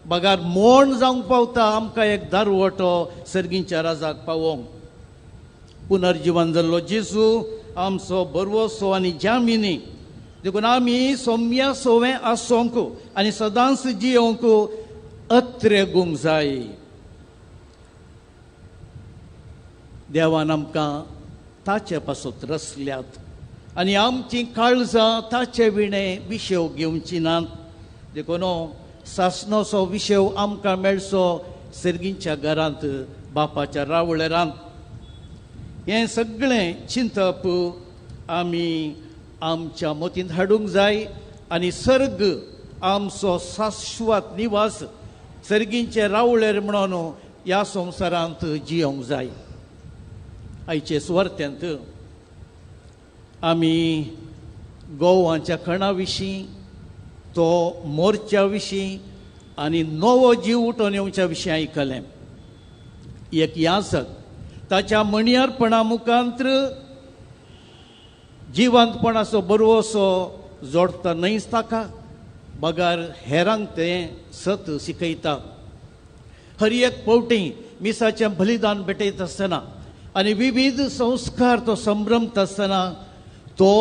I: बगार मरण जावंक पावता आमकां एक दारवटो सर्गींच्या राजाक पावोवंक. पुनर्जीवन जाल्लो जेजू आमचो बरवसो आनी जामिनी. देखून आमी सोम्या सोवें आसोंक आनी सदांच जियोंक अत्रेगूंक जाय. देवान आमकां ताचे पासत रचल्यात आनी आमचीं काळजां ताचे विणें विशेव घेवची नात. देखून सासणाचो विशेव आमकां मेळचो सर्गींच्या घरांत, बापाच्या रावळेरांत. हें सगळें चिंतप आमी आमच्या मतींत हाडूंक जाय आनी सर्ग आमचो शाश्वत निवास, सर्गींचे रावळेर म्हणून ह्या संवसारांत जियोंक जाय. आयचे सुवार्थ्यांत आमी गोवांच्या खणा विशीं, तो मोर्च्या विशीं आनी नवो जीव उठोवन येवच्या विशीं आयकलें. एक याजक ताच्या मणियारपणा मुखांत्र जिवंतपणाचो बरवसो जोडता न्हयच ताका, बगार हेरांक तें सत शिकयता. हर एक फावटी मिसाचें बलिदान भेटयत आसतना आनी विविध संस्कार तो संभ्रमत आसतना तो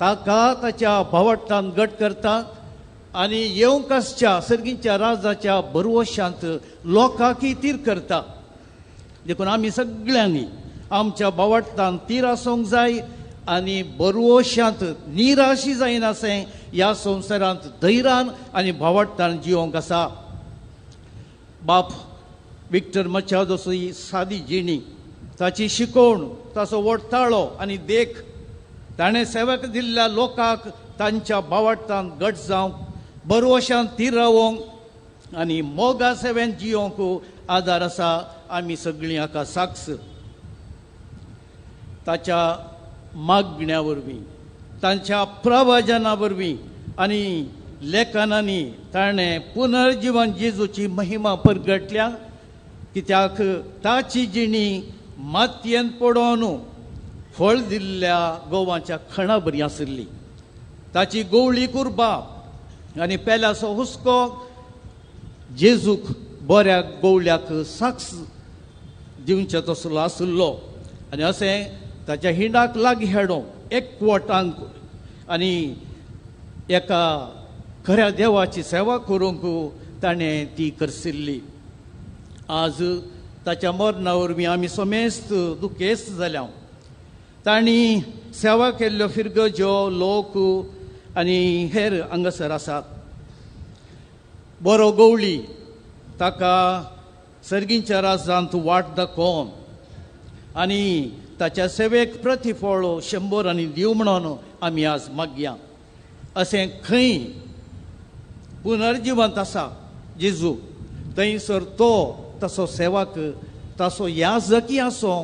I: ताका ताच्या भावार्थान घट करता आनी येवंक आसच्या सर्गींच्या राजाच्या बरवशांत लोकांक तीर करता. देखून आमी सगळ्यांनी आमच्या भावार्थान तीर आसूंक जाय आनी बरवशांत निराशी जायनासें ह्या संवसारांत धैर्यान आनी भावार्थान जियोंक आसा. बाप विक्टर मचादोची सादी जिणी, ताची शिकवण, ताचो वडताळो आनी देख, ताणें सेवक दिल्ल्या लोकांक तांच्या भावार्थान घट जावंक, बरवशांत तीर रावोंक आनी मोगा सेवेन जियोंक आदार आसा. आमी सगळीं हाका साक्ष. ताच्या मागण्या वरवीं, तांच्या प्रवचना वरवीं आनी लेखनांनी ताणें पुनर्जीवन जेजूची महिमा परगटल्या, कित्याक ताची जिणी मातयेंत पडोवन फळ दिल्ल्या गोवांच्या खणा बरी आशिल्ली. ताची गवळी कुरबाब आनी पेल्याचो हुस्को जेजूक बऱ्या गवळ्याक साक्ष दिवचे तसलो आशिल्लो. आनी अशें ताच्या हिंडाक लागीं हाडूंक एकवटांक आनी एका खऱ्या देवाची सेवा करूंक ताणें ती करशिल्ली. आज ताच्या मरणा वरवीं आमी समेस्त दुखेस्त जाल्या. तांणी सेवा केल्ल्यो फिरगज्यो लोक आनी हेर हांगासर आसात. बरो गवळी ताका सर्गींच्या राजांत वाट दाखोवन आनी ताच्या सेवेक प्रतिफळ 100 दिव म्हणून आमी आज मागया. अशें खंय पुनर्जीवंत आसा जेजू, थंयसर तो तसो सेवाक तासो याजकी आसो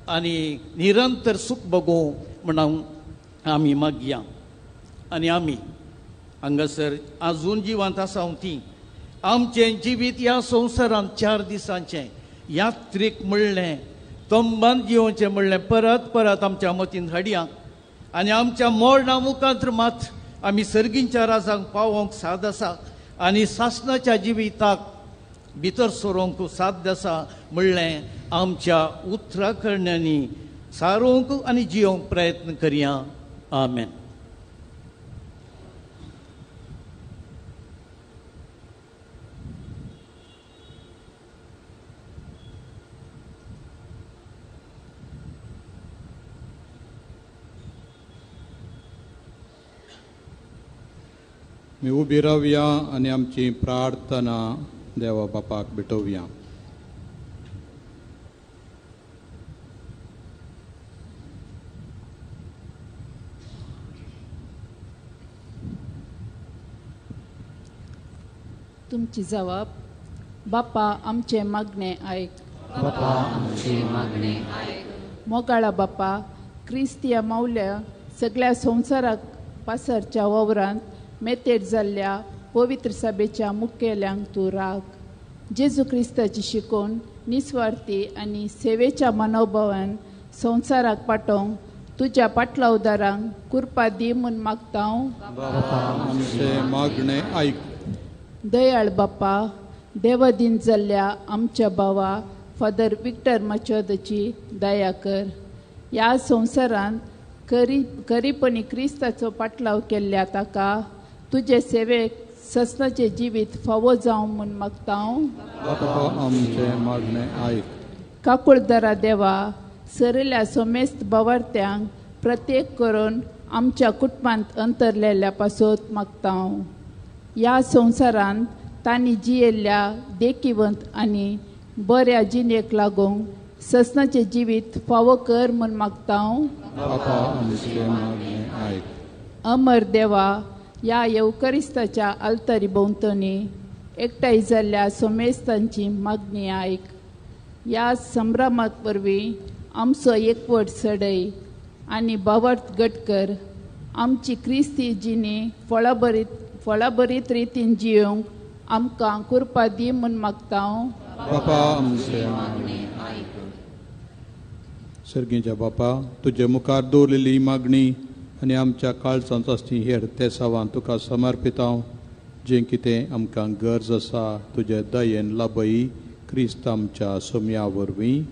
I: आनी निरंतर सुख बगो म्हणून आमी मागया. आनी आमी हांगासर आजून जिवांत आसा ती आमचें जिवीत ह्या संवसारांत 4 दिसांचें यात्रेक म्हणलें तंबान जिवोवचें म्हणलें परत परत आमच्या मतीन हाडया. आनी आमच्या मरणा मुखांतर मात आमी सर्गींच्या राजांक पावोवंक साद आसा आनी सासणाच्या जिविताक भितर सरोवंक साध्य आसा म्हणलें आमच्या उतराखण्यांनी सारोवंक आनी जियोवंक प्रयत्न करया. आमेन.
G: मी उबी रावया आनी आमची प्रार्थना देवा बापाक भेटोवया.
E: तुमची जबाब. बापा आमचे मागणे ऐक.
C: बापा आमचे मागणे ऐक.
E: मोगाळा बापा, क्रिस्तिया मावल्या सगळ्या संवसाराक पासरच्या वावरांत मेतेड जाल्ल्या पवित्र सभेच्या मुखेल्यांक तूं राख. जेजू क्रिस्ताची शिकवण निस्वार्थी आनी सेवेच्या मनोभावान संवसाराक पाठोवंक तुज्या पाटलावदारांक कृपा दी म्हूण मागता हांव.
G: बापा आमचे मागणे ऐक.
E: दयाळ बापा, देवाधीन जाल्ल्या आमच्या भावा फादर विक्टर मचोदाची दया कर. ह्या संवसारांत खरीपणी क्रिस्ताचो पाटलाव केल्ल्या ताका तुजे सेवेक ससनाचे जिवीत फावो जावं म्हूण मागता हांव.
G: बापा आमचे मागणे ऐक.
E: काकुळदारा देवा, सरिल्ल्या सोमेस्त भावार्थ्यांक प्रत्येक करून आमच्या कुटुंबांत अंतरलेल्या पासत मागता हांव. ह्या संवसारांत तांणी जियेल्ल्या देखीवंत आनी बऱ्या जिणेक लागून ससनाचे जिवीत फावो कर म्हूण मागता हांव.
G: बापा आमचे मागणे ऐक.
E: अमर देवा, ह्या येवकरिस्ताच्या आल्तारी भोंवतणी एकठांय जाल्ल्या सोमेस्तांची मागणी आयक. ह्या संभ्रमाक वरवीं आमचो एकवट सडय आनी भावार्थ घट कर. आमची क्रिस्ती जिणी फळाबरीत रितीन जियोवंक आमकां कृपा दी म्हूण मागता हांव.
G: बापा आमचे मागणे ऐक. सर्गीच्या बापा, तुजे मुखार दवरलेली मागणी आनी आमच्या काळजांत आसची हेर ते सावन तुका समर्पित हांव. जें कितें आमकां गरज आसा तुजे दयेन लाभई क्रिस्त आमच्या सोम्या वरवीं.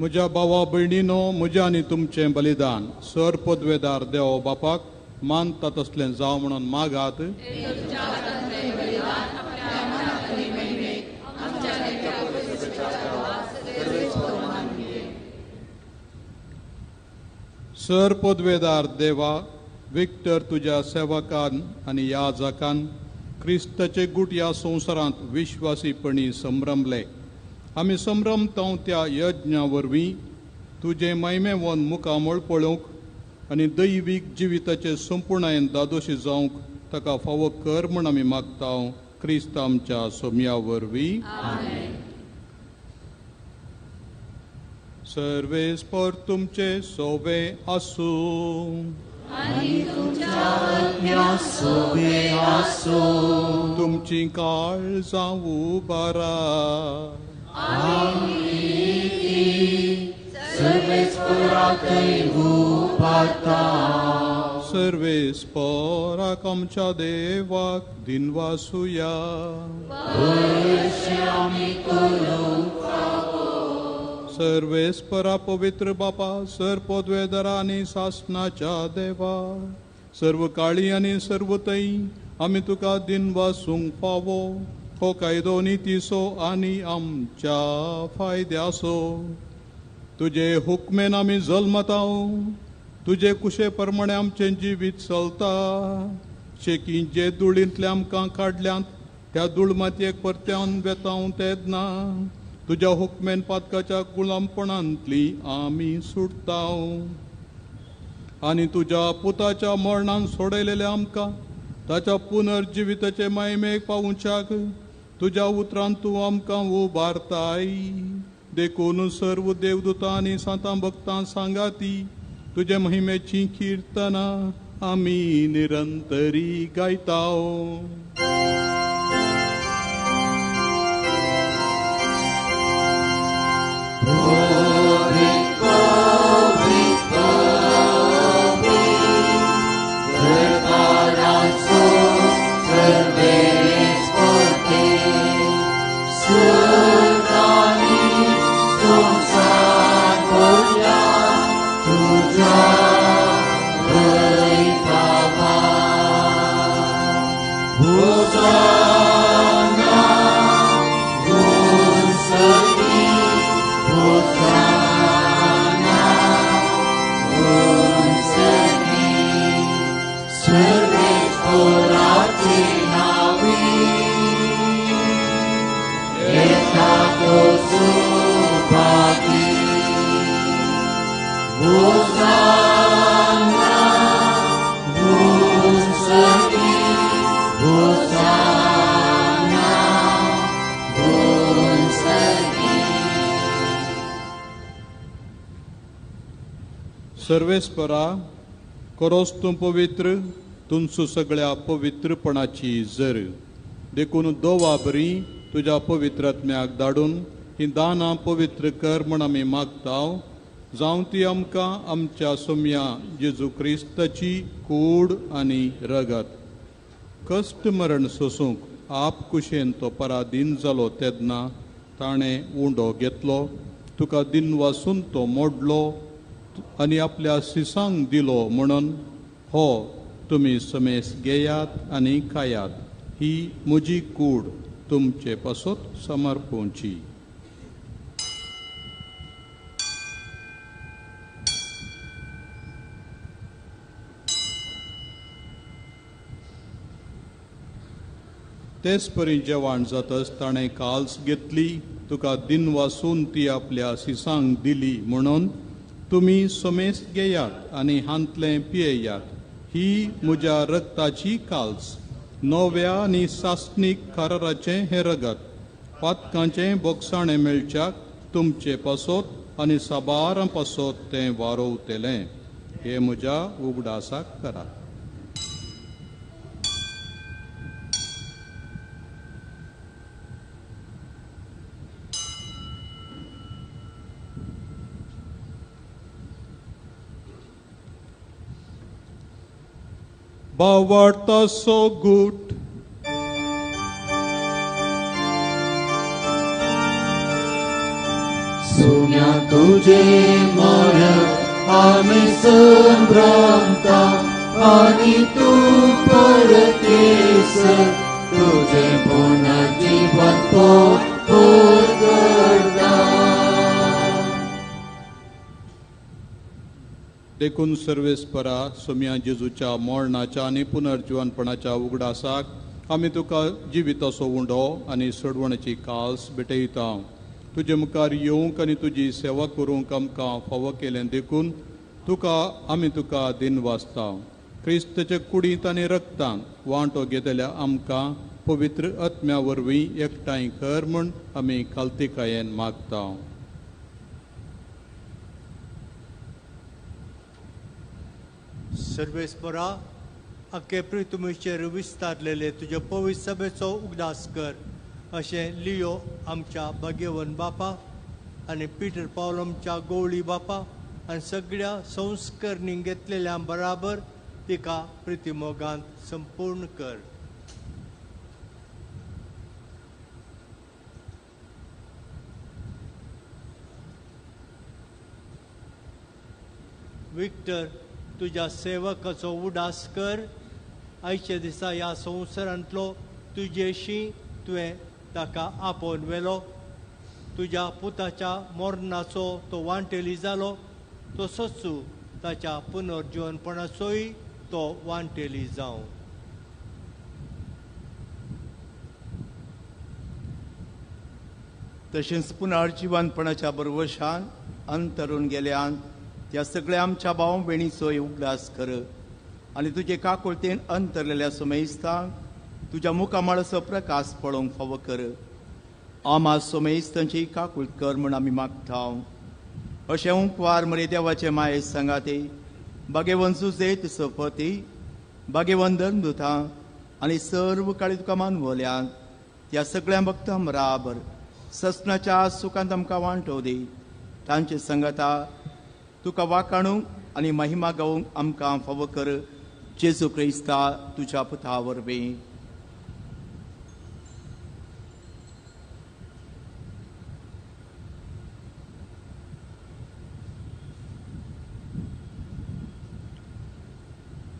G: म्हज्या भावा भयणीनो, म्हजें आनी तुमचें बलिदान सर पदवेदार देव बापाक मानता तसलें जावं म्हणून मागात. सर पदवेदार देवा, विक्टर तुझ्या सेवकान आनी याजकान क्रिस्ताचे गुट ह्या संवसारांत विश्वासीपणी संभ्रमले. आमी संभ्रमतांव त्या यज्ञा वरवीं तुजे महिमे वन मुखामळ पळोवंक आनी दैवीक जिविताचे संपूर्णायेन दादोशी जावंक ताका फावो कर म्हूण आमी मागतांव क्रिस्त आमच्या सोम्या वरवीं. सर्वेस्पर तुमचे सोबे आसूं. तुमची काळजां उबारा. सर्वेस्पराक आमच्या देवाक दिनवासुया. सर्वेस्परा पवित्र बापा, सर पदवेदारा आनी सासणाच्या देवा, सर्व काळी आनी सर्वतई आमी तुका दिनवासूंक फावो. हो कायदो नितीसो आनी आमच्या फायद्यासो. तुजे हुकमेन आमी जल्मताव. तुजे कुशे प्रमाणे आमचें जिवीत चलता. शेकी जे धुळींतले आमकां काडल्यांत त्या धूळ मातयेक परत्यान वेताव तेदना तुज्या हुकमेन पातकाच्या गुलामपणांतली आमी सुटताव. आनी तुज्या पुताच्या मरणान सोडयलेले आमकां ताच्या पुनर्जिविताचे महिमेक पावुच्याक तुज्या उतरान तूं आमकां उबारताय. देखून सर्व देवदूतां आनी सांतां भक्तां सांगाती तुजे महिमेची किर्तनां आमी निरंतरी गायताव. सर्वेस्परा, करोस तूं पवित्र, तुमचो सगळ्या पवित्रपणाची जर. देखून दोवा बरी तुज्या पवित्र आत्म्याक धाडून ही दानां पवित्र कर म्हूण आमी मागताव. जावं ती आमकां आमच्या सोम्या जेजू क्रिस्ताची कूड आनी रगत. कश्ट मरण सोसूंक आप कुशेन तो पराधीन जालो तेदना ताणें उंडो घेतलो. तुका दिनवासून तो मोडलो आनी आपल्या सिसांक दिलो म्हणून हो तुमी समेस घेयात आनी खायात. ही म्हजी कूड तुमचे पासत समर्पोवची. तेच परी जेवण जातच ताणें काल्स घेतली. तुका दिनवासून ती आपल्या सिसांक दिली म्हणून तुमी समेस घेयात आनी हांतलें पियेयात. ही म्हज्या रक्ताची काल्स, नव्या आनी सासणीक कराराचें हें रगत. पातकांचें बोगसाणें मेळच्याक तुमचे पासत आनी साबारां पासत तें वारोवतलें. हें म्हज्या उगडासाक करात. बावार्तासो गूट.
F: सोम्या तुझे मरण आमी संभ्रमता आनी तूं परतेस तुझे पुनर्जीवन करता.
G: देखून सर्वेस्परा सोम्या जेजूच्या मरणाच्या आनी पुनर्जीवनपणाच्या उगडासाक आमी तुका जिविताचो उंडो आनी सडवणाची कास भेटयता. तुजे मुखार येवंक आनी तुजी सेवा करूंक आमकां फावो केलें देखून आमी तुका दिन वाचता. क्रिस्ताचे कुडींत आनी रक्तांत वांटो घेतल्या आमकां पवित्र आत्म्या वरवीं एकठांय कर म्हूण आमी खालतीकायेन मागता.
J: सर्वेस्परा आख्खे पृथ्वीचेर विस्तारलेले तुजे पवित्र सभेचो उगडास कर अशें लियो आमच्या भाग्यवन बापा आनी पिटर पावलमच्या गवळी बापा आनी सगळ्या संस्करणी घेतलेल्या बराबर तिका प्रतिमोगांत संपूर्ण कर. विक्टर तुझ्या सेवकाचो उडास कर. आयच्या दिसा ह्या संवसारांतलो तुजेशी तुवें ताका आपोवन व्हेलो. तुज्या पुताच्या मरणाचो तो वांटेली जालो तसोच ताच्या पुनर्जीवनपणाचोय तो वांटेली जावं.
K: तशेंच पुनर्जीवनपणाच्या बरवशान अंतरून गेल्यान त्या सगळ्या आमच्या भाव भयणीचोय उगडास कर आनी तुजे काकुळतेन अंतरलेल्या सोमेस्तांक तुज्या मुखामळाचो प्रकाश पळोवंक फावो कर. आमा सोमेस्तांची काकुळट कर म्हूण आमी मागता. अशें उंकवार मरे देवाचे माये सांगाते भाग्यवन सुजेत सपती भाग्यवन धर्मदुतां आनी सर्व काळी तुका मानवल्यान त्या सगळ्या भक्तां बराबर ससनाच्या सुखांत आमकां वांटो दी. तांचे संगता तुका वाखाणूंक आनी महिमा गावूंक आमकां फावो कर. जेजू क्रिस्ता तुज्या पुता वरवीं.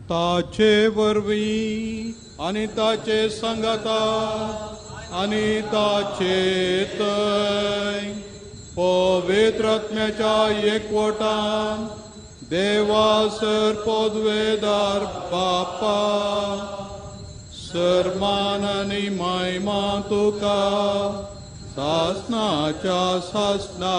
G: ताचे वरवीं आनी ताचे संगता आनी ताचे तय पवित्र आत्म्याच्या एकवटान देवा सर पदवेदार बापा सरमान आनी महिमा तुका सासनाच्या सासना.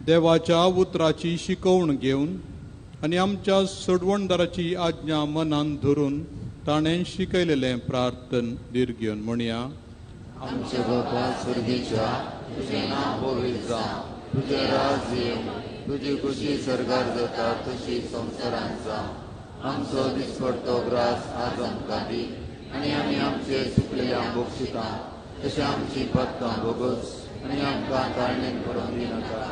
G: देवाच्या उतराची शिकवण घेवन आनी आमच्या सडवणदाराची आज्ञा मनान धरून ताणें शिकयलेलें प्रार्थन दिर्घेवन म्हणया.
F: आमचे बापा स्वर्गीच्या तुजें नांव पवित्र जावं. तुजें राज येवं. तुजी खुशी सरकार जाता तशी संवसारांत जावं. आमचो दिसपडटो ग्रास आज आमकां दी आनी आमी आमचे चुकलेल्या बक्षितां तशें आमची पत्तां भोगोस आनी आमकां ताळणेन पडोवंक दिनाका.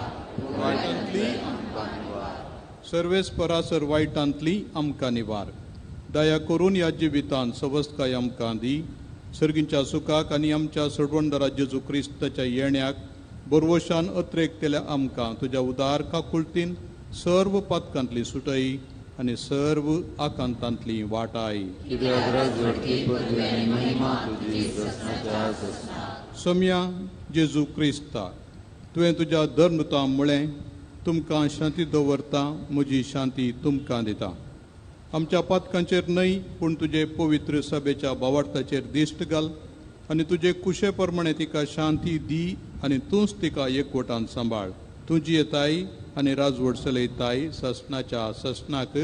G: वायटांतली सर्वेस्परासर वायटांतली आमकां निवार. दया करून ह्या जिवितांत सवस्तकाय आमकां दी. सर्गींच्या सुखाक आनी आमच्या सडवणदारा जेजू क्रिस्ताच्या येण्याक बरवशान अत्रेकतेल्या आमकां तुज्या उदार काकुळतीन सर्व पातकांतली सुटय आनी सर्व आकांतांतली वाटाय. सोम्या जेजू क्रिस्ता तुवें तुज्या धर्मदुतां मुळें तुमकां शांती दवरता. म्हजी शांती तुमकां दिता. आमच्या पातकांचेर न्हय पूण तुजे पवित्र सभेच्या भावार्थाचेर दिश्ट घाल आनी तुजे कुशे प्रमाणे तिका शांती दी आनी तूंच तिका एकवटान सांबाळ. तुजी येताय आनी राजवट चलयताय ससनाच्या ससनाक.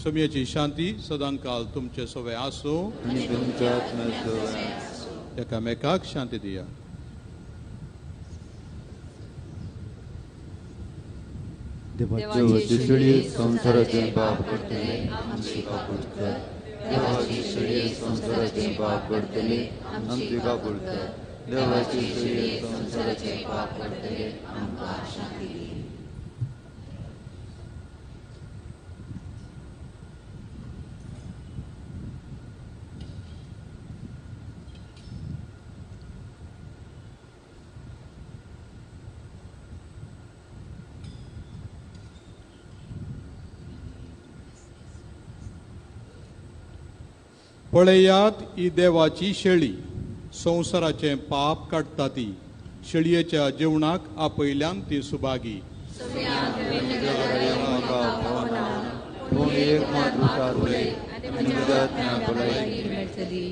G: सोम्याची शांती सदांकाल तुमचे सोवे आसो. एकामेकाक शांती दिया.
F: देवाची शिडी संसाराचे पाप करतले आमची काकुळट कर. देवाची शिडी संसाराचे पाप करतले आमची काकुळट कर. देवाची शिडी संसाराचे पाप करतले आमकां शांती दी.
G: पळयात ही देवाची शेळी, संवसाराचे पाप काडटा ती. शेळयेच्या जेवणाक आपयल्यान ती सुभागी.
F: पूण एक मात उतार उलय आनी तुज्या आत्म्याक भलायकी मेळटली.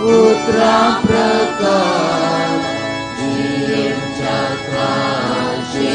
F: पुत्रा प्रकाश जीवच्या काशी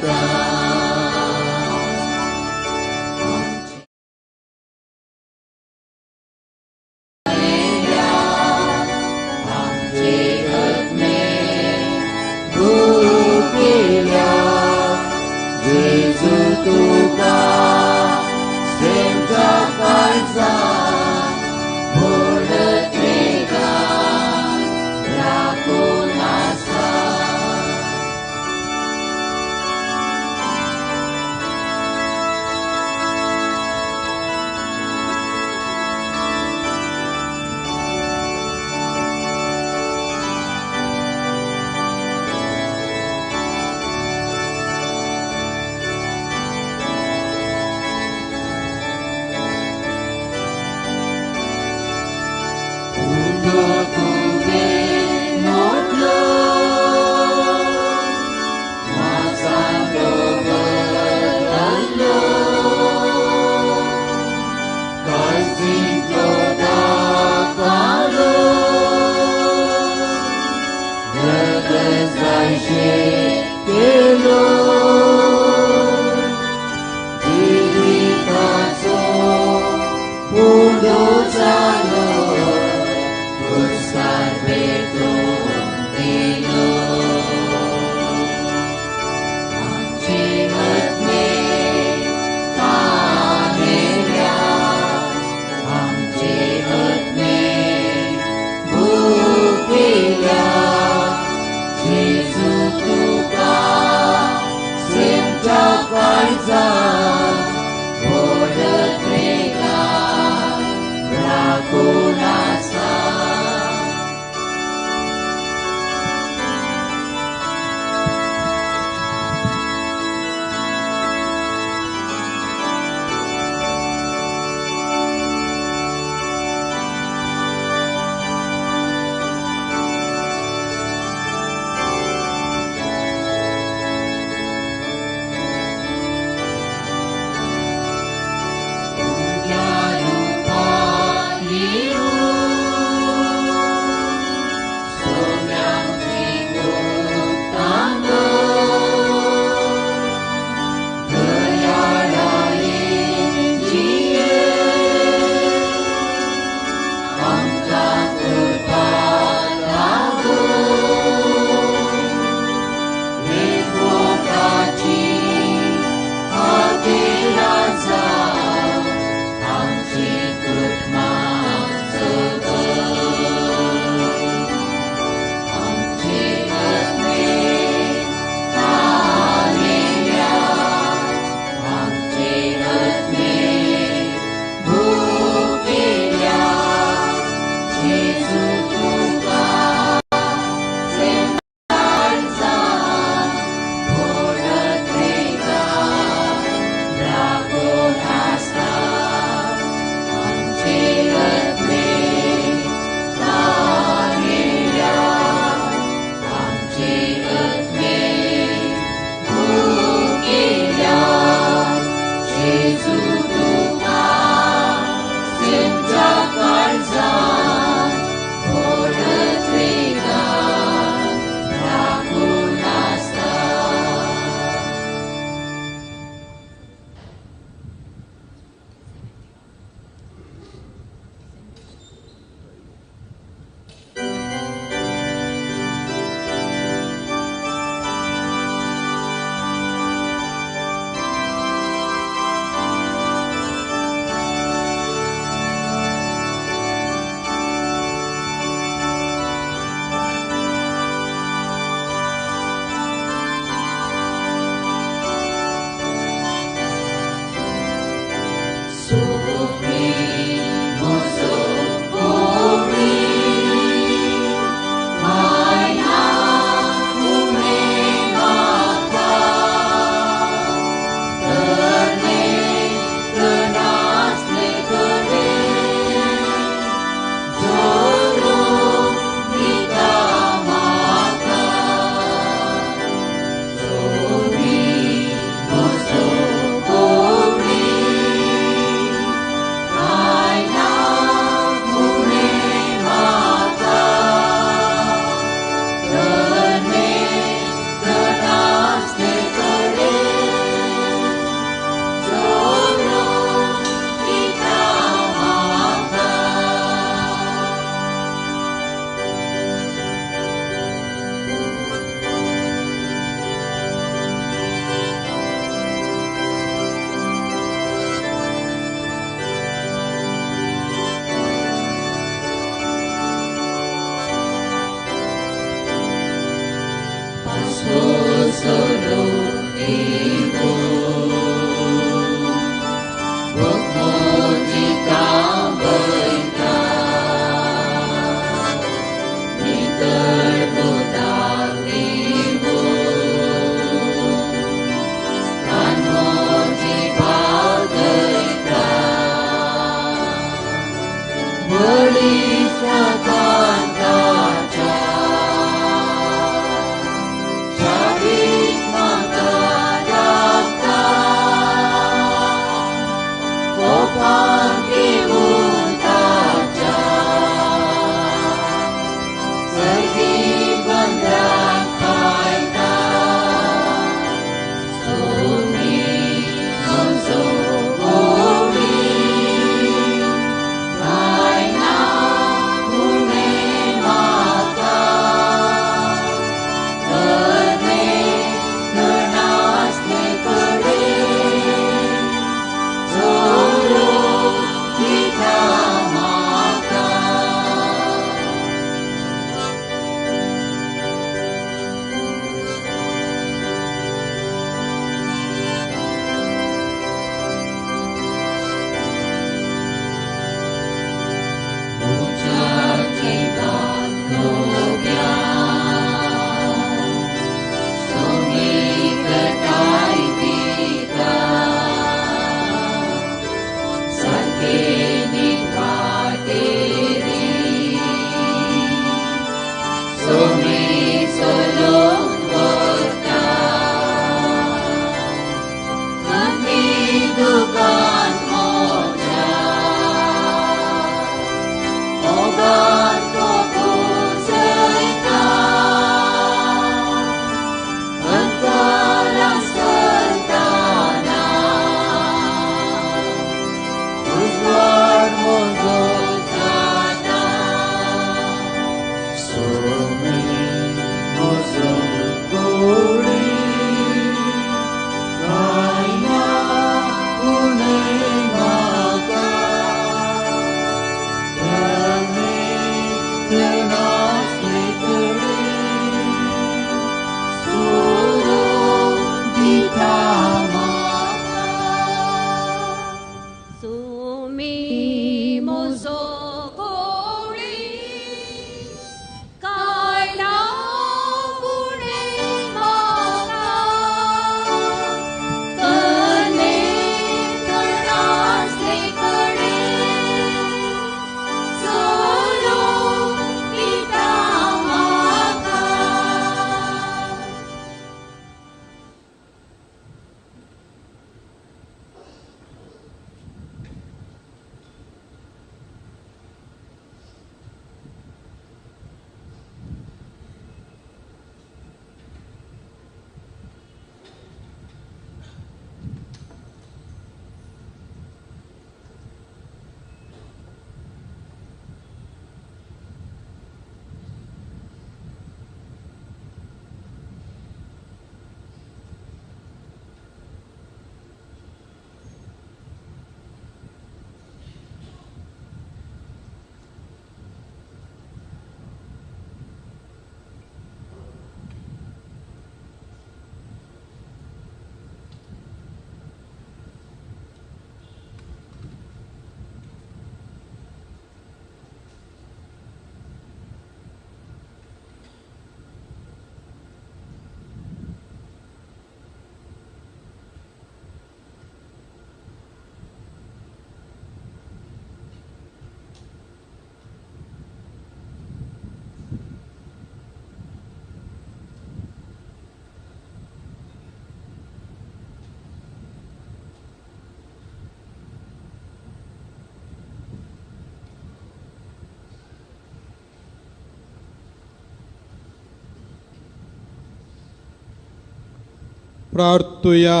G: प्रार्थुया.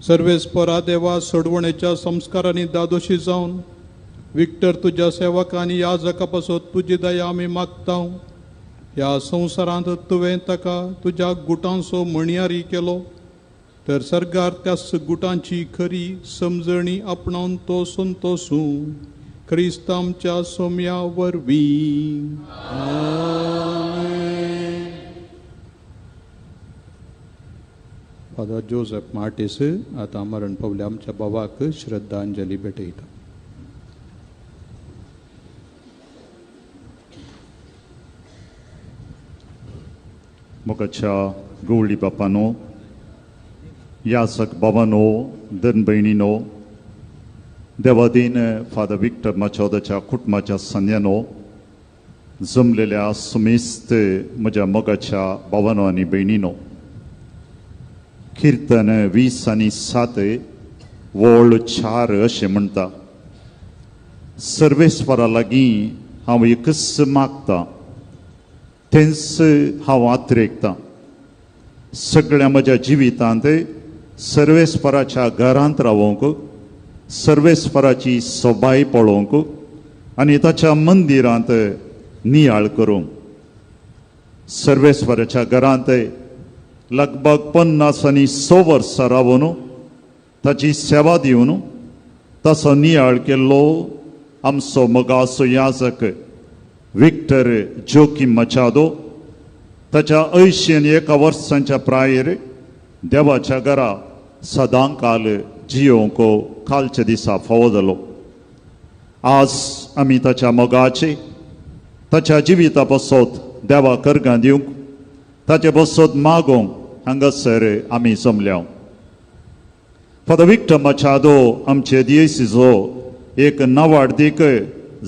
G: सर्वेस्परा देवा, सोडवणेच्या संस्कारांनी दादोशी जावन विक्टर तुझ्या सेवक आनी याजका पासत तुजी दया आमी मागता. ह्या संवसारांत तुवें ताका तुज्या गुटांचो मणयारी केलो, तर सरकार त्या गुटांची खरी समजणी आपणावन तो संतोसू क्रिस्त आमच्या सोम्या वरवीं. फादर जोसेफ मार्टिस आता मरण पावल्या आमच्या बाबाक श्रद्धांजली भेटयता.
L: मोगाच्या गवळी बापानो, याजक बाबानो, धन भयणीनो, देवादीन फादर विक्टर माचोदाच्या कुटुंबाच्या सन्यानो, जमलेल्या सुमेस्त म्हज्या मोगाच्या बाबानो आनी भयणीनो, कीर्तन 20 आनी 7 वळ 4 अशें म्हणटा. सर्वेस्परा लागीं हांव एकच मागता, तेंच हांव आत्रेकता. सगळ्या म्हज्या जिवितांत सर्वेस्पराच्या घरांत रावूंक, सर्वेस्पराची सोबाय पळोवंक आनी ताच्या मंदिरांत नियाळ करूंक. सर्वेस्पराच्या घरांत लगभग 50 आनी 100 वर्सां रावून ताची सेवा दिवन ताचो नियाळ केल्लो आमचो मोगाचो याजक विक्टर जोकीम मचादो ताच्या 81 वर्सांच्या प्रायेर देवाच्या घरा सदांकाल जियोंक कालच्या दिसा फावो जालो. आज आमी ताच्या मोगाचे, ताच्या जिविता बसत देवा कर्गां दिवंक, ताचे बसत मागोवंक हांगासर आमी जमल्या. फादर विक्टर मचादो आमचे दियेसीचो एक नावाडीक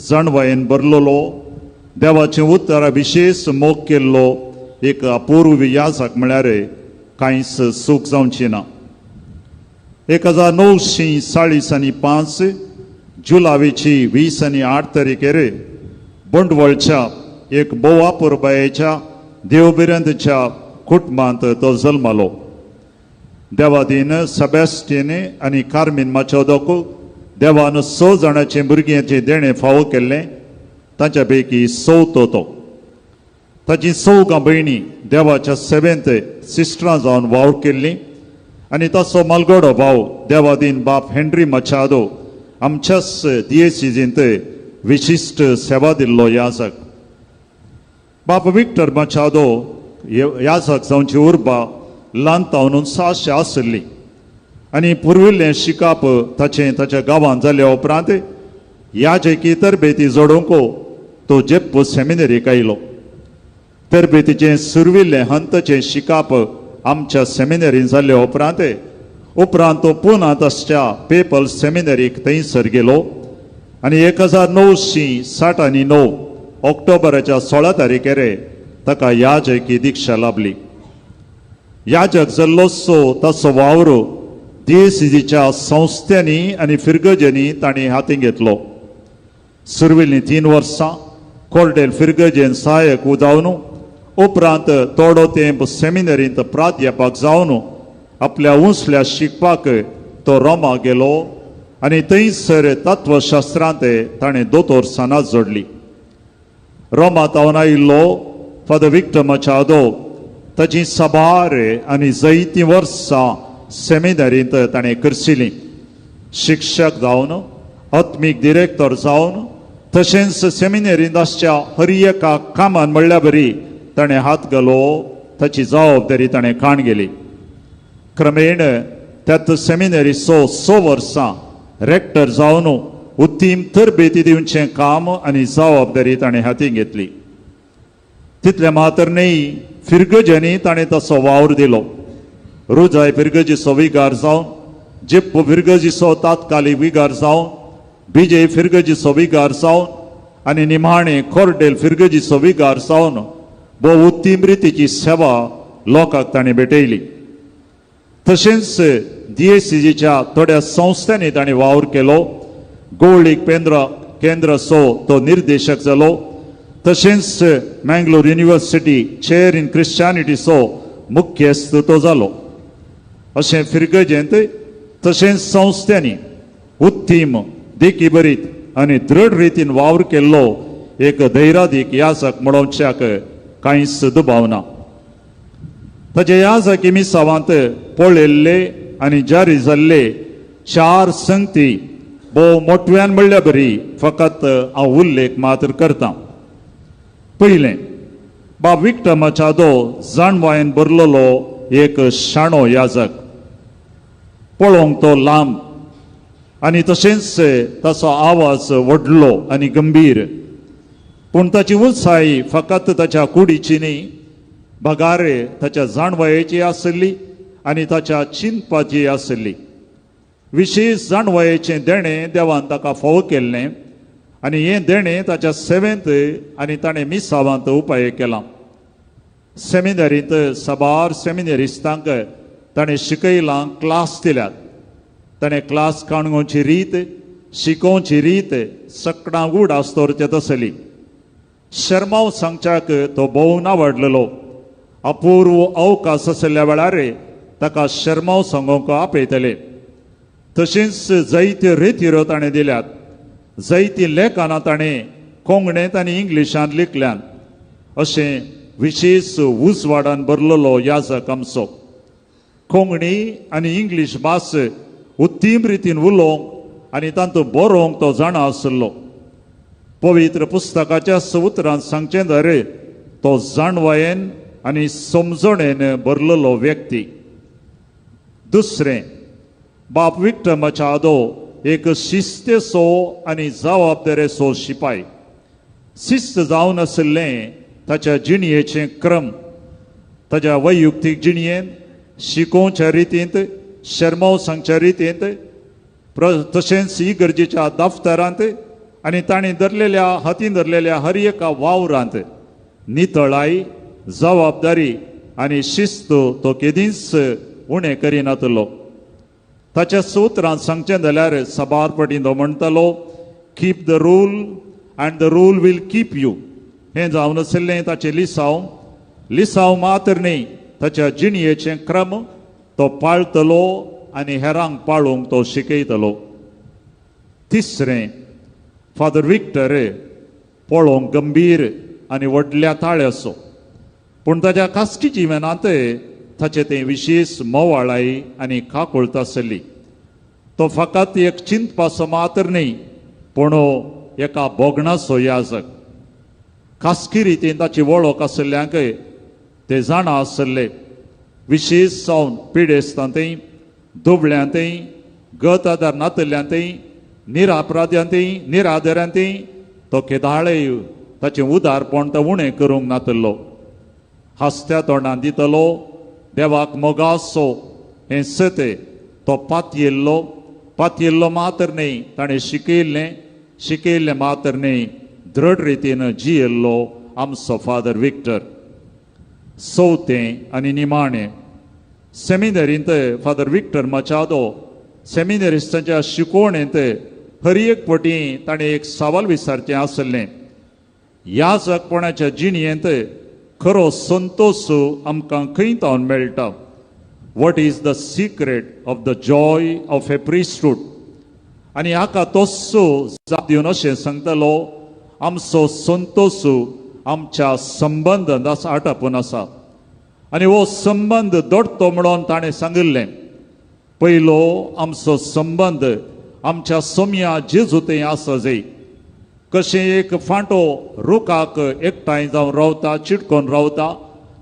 L: जाणवायेन बरलोलो, देवाचे उतर विशेष मोग केल्लो एक अपूर्व याजक म्हळ्यार कांयच चूक जावची ना. 1945 जुलावेची 20 आनी 8 तारीखेर बंडवळच्या एक बोवापूर बायेच्या देवबिरंदच्या कुटुंबांत तो जल्मलो. देवादीन सेबॅस्टियन आनी कार्मीन माचोदोक देवान 6 जाणांचे भुरग्यांचे देणे फावो केल्ले, तांच्या पैकी 6 तो. ताची 6 भयणी देवाच्या सेवेंत सिस्टरां जावन वावर केल्ली आनी ताचो मलगडो भाव देवादीन बाप हेनरी मचादो आमच्याच दियेसीजींत विशिश्ट सेवा दिल्लो याजक. बाप विक्टर मचादो याजक जावची उर्बा ल्हानतावन 600 आसली आनी पुर्विल्लें शिकाप ताच्या गांवांत जाल्या उपरांत याजकी तरबेती जोडूंक तो जेप्पो सेमिनरीक आयलो. तरबेतीचें सुरविल्लें हंतचें शिकाप आमच्या सेमिनरीन जाल्ल्या उपरांत तो पुना ताच्या पेपल सेमिनरीक थंयसर गेलो आनी 1969 ऑक्टोबराच्या 16 तारीखेर ताका याजकी दिक्षा लाभली. याजक जाल्लोसो ताचो वावर दियेसीजीच्या संस्थांनी आनी फिरगजेंनी ताणें हातीं घेतलो. सुरविल्लीं 3 वर्सां कोर्डेल फिरगजेन सहाय्यक उदावन उपरांत थोडो तेंप सेमिनरींत प्राध्यापक जावन आपल्या उंचल्या शिकपाक तो रोमा गेलो आनी थंयसर तत्वशास्त्रांत ताणें दोतोर सनात जोडली. रोमा तावन आयिल्लो फादर विक्टर मचादो ताची साबार आनी जायतीं वर्सां सेमिनरींत ताणें करशिल्लीं. शिक्षक जावन, आत्मीक डिरेक्टर जावन, तशेंच सेमिनरींत आसच्या हर एका कामान म्हणल्या बरी ताणें हात घालो, ताची जबाबदारी ताणें काण गेली. क्रमेण त्यात सेमिनरीचो 6 वर्सां रेक्टर जावन उत्तीम तरबेती दिवचें काम आनी जबाबदारी ताणें हातीं घेतली. तितले मात्र न्ही, फिरगजेंनी ताणें ताचो वावर दिलो. रुजाय फिरगजीचो विगार जावन, जेप्पो फिरगजीचो तात्कालीक विगार जावन, बिजे फिरगजीचो विगार जावन आनी निमाणे कोर्डेल फिरगजीचो विगार जावन भोव उत्तीम रितीची सेवा लोकांक ताणें भेटयली. तशेंच दियेसीजीच्या थोड्या संस्थांनी ताणें वावर केलो. गोवळीक केंद्राचो तो निर्देशक जालो. तशेंच मँगलोर युनिव्हर्सिटी चेअर इन क्रिश्चियानिटीचो मुख्यस्त तो जालो. अशें फिरगजेंत तशेंच संस्थांनी उत्तीम देखी बरीत आनी दृढ रितीन वावर केल्लो एक धैर्यादीक याजक म्हणोवच्याक कांयच दुबाव ना. ताचे याजकी मिसावांत पळयल्ले आनी जारी जाल्ले 4 संगती भोव मोठव्यान म्हणल्या बरी फकत हांव उल्लेख मात्र करतां. पयलें, बाब विक्टर मचादो जाणवायेन बरलोलो एक शाणो याजक. पळोवंक तो लांब आनी तशेंच ताचो आवाज व्हडलो आनी गंभीर, पूण ताची उंचाई फकत ताच्या कुडीची न्ही, भगार ताच्या जाणवयेची आसली आनी ताच्या चिंतपाची आसली. विशेश जाणवयेचें देणें देवान ताका फावो केल्लें आनी हें देणें ताच्या सेवेंत आनी ताणें मिसावांत उपाय केलां. सेमिनरींत साबार सेमिनरिस्तांक ताणें शिकयलां, क्लास दिल्यात. ताणें क्लास काणगोवची रीत, शिकोवची रीत सकडा गूढ आसतोरचेत आसली. शर्माव सांगच्याक तो भोव नावाडलेलो. अपूर्व अवकाश आसल्या वेळार ताका शर्माव सांगोवंक आपयतले. तशेंच जायत्यो रितीरो ताणें दिल्यात. जायतीं लेखानां ताणें कोंकणींत आनी इंग्लिशांत लिखल्यात. अशें विशेश उजवाडान बरलोलो याजक आमचो. कोंकणी आनी इंग्लीश भास उत्तीम रितीन उलोवंक आनी तातूंत बरोवंक तो जाणा आसलो. पवित्र पुस्तकाच्या उतरांत सांगचें जाल्यार तो जाणवायेन आनी समजणेन बरलोलो व्यक्ती. दुसरें, बाब विक्टर मचादो एक शिस्तेचो आनी जबाबदारेचो शिपाई. शिस्त जावन आसलें ताच्या जिणयेचें क्रम. ताच्या वैयक्तीक जिणयेंत, शिकोवच्या रितींत, शर्माव सांगच्या रितींत, तशेंच इगर्जेच्या दफ्तरांत आनी ताणें धरलेल्या हातीन धरलेल्या हर एका वावरांत नितळाई, जबाबदारी आनी शिस्त तो केदींच उणें करिनातलो. ताच्या सुत्रांत सांगचें जाल्यार साबार पटीन तो म्हणटालो, keep the rule and the rule will keep you. हें जावन आसलें ताचें लिसांव मात्र न्ही, ताच्या जिणयेचें क्रम तो पाळटलो आनी हेरांक पाळूंक तो शिकयतलो. तिसरें, फादर विक्टर पळोवंक गंभीर आनी व्हडल्या ताळ्याचो, पूण ताच्या खासगी जिवनांत ताचें तें विशेश मोवाळाई आनी काकुळट आसली. तो फकत एक चिंतपाचो मात्र न्ही, पूण एका बोगणाचो याजक. खासगी रितीन ताची वळख आसल्यांक ते जाणा आसले. विशेश जावन पिडेस्तांतय, दुबळ्यांतय, गत आदार नातल्यांतय, निरापराध्यांतय, निराधारांतय तो केदाळय ताचें उदारपण तो उणें करूंक नातलो. हास्त्या तोंडान दितलो, देवाक मोगासो हें सते तो पातयेल्लो मात्र न्ही, ताणें शिकयल्लें मात्र न्ही, दृढ रितीन जियेल्लो आमचो फादर विक्टर. चवथें आनी निमाणें, सेमिनरींत फादर विक्टर मचादो सेमिनरिस्टांच्या शिकवणेंत हर एक पटी ताणें एक सवाल विचारचें आसलें. याजकपणाच्या जिणयेंत खरो संतोश आमकां खंय तावन मेळटा. What is the secret of the joy of a priesthood. आनी हाका तोस्सो जाप दिवन अशें सांगतलो, आमचो संतोश आमच्या संबंदांत आटापून आसा. आनी हो संबंद दडतो म्हणून ताणें सांगिल्लें. पयलो आमचो संबंद आमच्या सोम्या जेजूतय आसा जाय. कशें एक फांटो रुखाक एकठांय जावन रावता, चिटकोन रावता,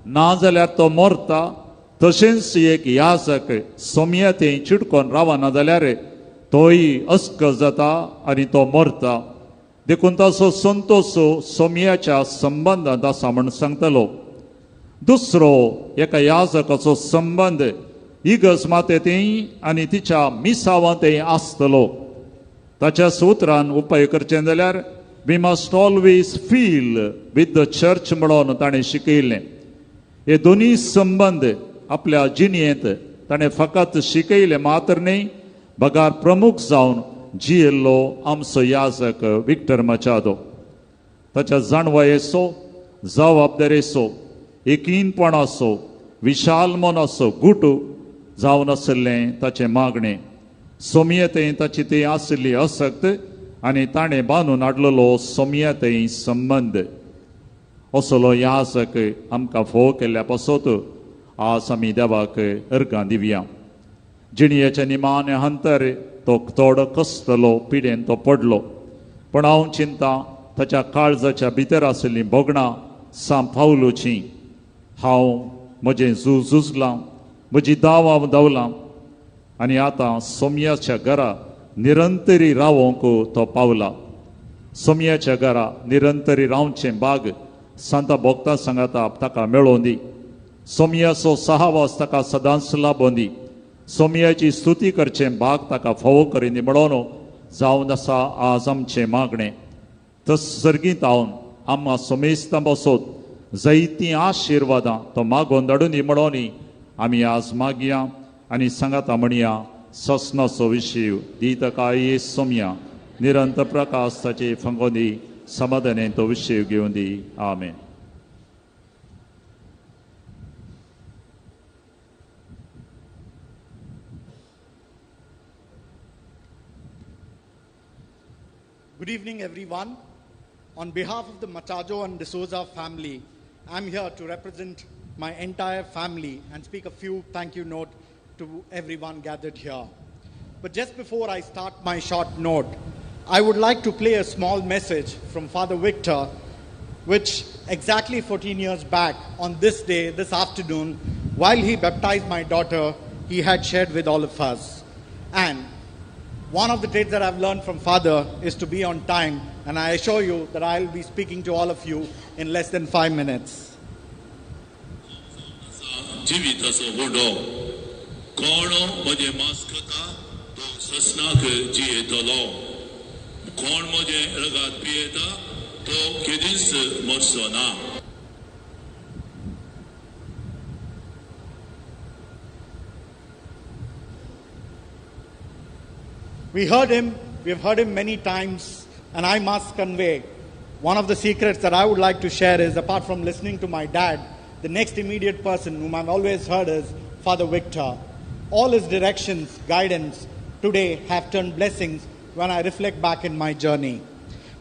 L: नाजाल्यार तो मरता, तशेंच एक याजक सोम्यातय चिटकोन रावना जाल्यार तोय अस्क जाता आनी तो मरता. देखून ताचो संतोश सोम्याच्या संबंदांत आसा म्हण सांगतलो. दुसरो एका याजकाचो संबंद इगर्ज मातेतय आनी तिच्या मिसावांतय आसतलो. ताच्या सुत्रान उपाय करचें जाल्यार we must always feel with the church म्हणून ताणें शिकयलें. हे दोनी संबंद आपल्या जिणयेंत ताणें फकत शिकयले मात्र न्ही, बगार प्रमुख जावन जियेल्लो आमचो याजक विक्टर मचादो. ताच्या जाणवायेचो जबाबदारेचो एकीनपण असो विशाल मन असो गुट जावन आसलें ताचें मागणें सोमियतेन ताची ती आसली असक्त आनी ताणें बांदून हाडलेलो सोमियतेन संबंध असलो याजक आमकां फोव केल्ल्या पासत आज आमी देवाक अर्गां दिवया. जिणयेच्या निमाणे अंतर तो थोडो कसतलो पिडेन तो पडलो पण हांव चिंता ताच्या काळजाच्या भितर आसलीं बोगणां सांपावलुचीं. हांव म्हजें झुजलां म्हजी दाव हांव धांवलां आनी आतां सोमयाच्या घरा निरंतरी रावोंक तो पावला. सोमयाच्या घरा निरंतरी रावचें भाग सांता भोगता सांगाता ताका मेळोवन दी. सोमयाचो सहवास ताका सदांच लाबोवन दी. सोमयाची स्तुती करचें भाग ताका फोव करीन म्हणून जावन आसा आज आमचें मागणें. तस सर्गीत हांव आम्हा सोमेस्तां बसोत जायतीं आशिर्वादां तो मागोवन धाडून म्हणून आमी आज मागया आनी सांगाता म्हणया ससनाचो विशय दी ताका ये सोमया निरंतर प्रकाश ताचे फंगोवन दी समाधाने तो विशय घेवन दी. आमेन.
M: Good evening, everyone. On behalf of the Machado and D'Souza family, I'm here to represent my entire family and speak a few thank you notes to everyone gathered here. But just before I start my short note, I would like to play a small message from Father Victor, which exactly 14 years back on this day, this afternoon, while he baptized my daughter, he had shared with all of us. And one of the traits that I've learned from Father is to be on time, and I assure you that I'll be speaking to all of you in less than 5 minutes. We have heard him many times, and I must convey one of the secrets that I would like to share is, apart from listening to my dad, the next immediate person whom I've always heard is Father Victor. All his directions, guidance today have turned blessings when I reflect back in my journey.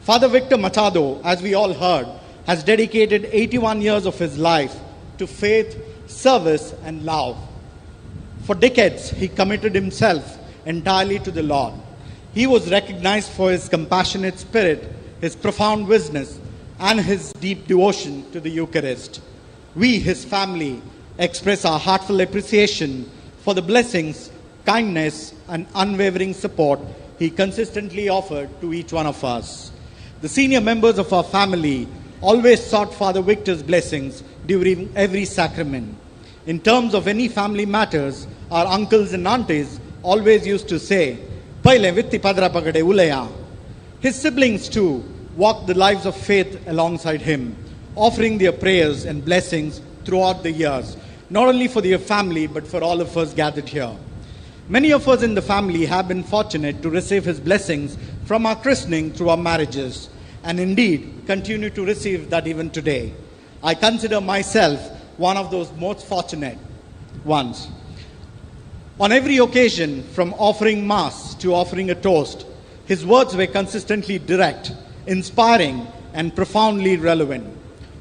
M: Father Victor Machado, as we all heard, has dedicated 81 years of his life to faith, service, and love. For decades, he committed himself entirely to the Lord. He was recognized for his compassionate spirit, his profound wisdom, and his deep devotion to the Eucharist. We, his family, express our heartfelt appreciation for the blessings, kindness, and unwavering support he consistently offered to each one of us. The senior members of our family always sought Father Victor's blessings during every sacrament. In terms of any family matters, our uncles and aunties always used to say, "Paile vitti padra pagade ulaya." His siblings too walked the lives of faith alongside him, offering their prayers and blessings throughout the years, not only for their family but for all of us gathered here. Many of us in the family have been fortunate to receive his blessings from our christening through our marriages, and indeed continue to receive that even today. I consider myself one of those most fortunate ones. On every occasion, from offering Mass to offering a toast, his words were consistently direct, inspiring, and profoundly relevant.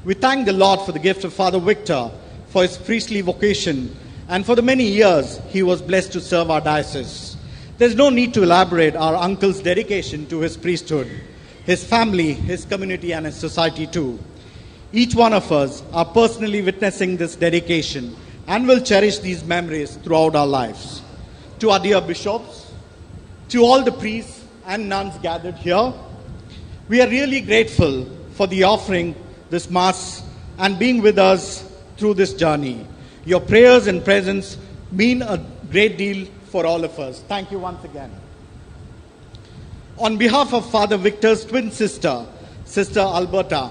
M: We thank the Lord for the gift of Father Victor, for his priestly vocation, and for the many years he was blessed to serve our diocese. There's no need to elaborate our uncle's dedication to his priesthood, his family, his community, and his society too. Each one of us are personally witnessing this dedication and will cherish these memories throughout our lives. To our dear bishops, to all the priests and nuns gathered here, we are really grateful for the offering this Mass and being with us through this journey. Your prayers and presence mean a great deal for all of us. Thank you once again. On behalf of Father Victor's twin sister, Sister Alberta,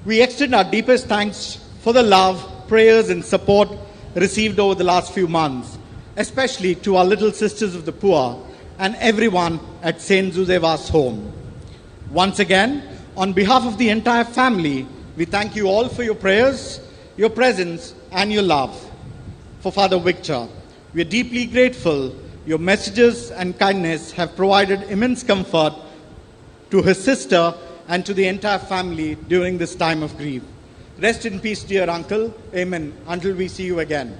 M: we extend our deepest thanks for the love, prayers, and support received over the last few months, especially to our little sisters of the poor and everyone at St. Zuzeva's home. Once again, On behalf of the entire family, we thank you all for your prayers, your presence, and your love. For Father Victor, we are deeply grateful. Your messages and kindness have provided immense comfort to his sister and to the entire family during this time of grief. Rest in peace, dear uncle. Amen. Until we see you again.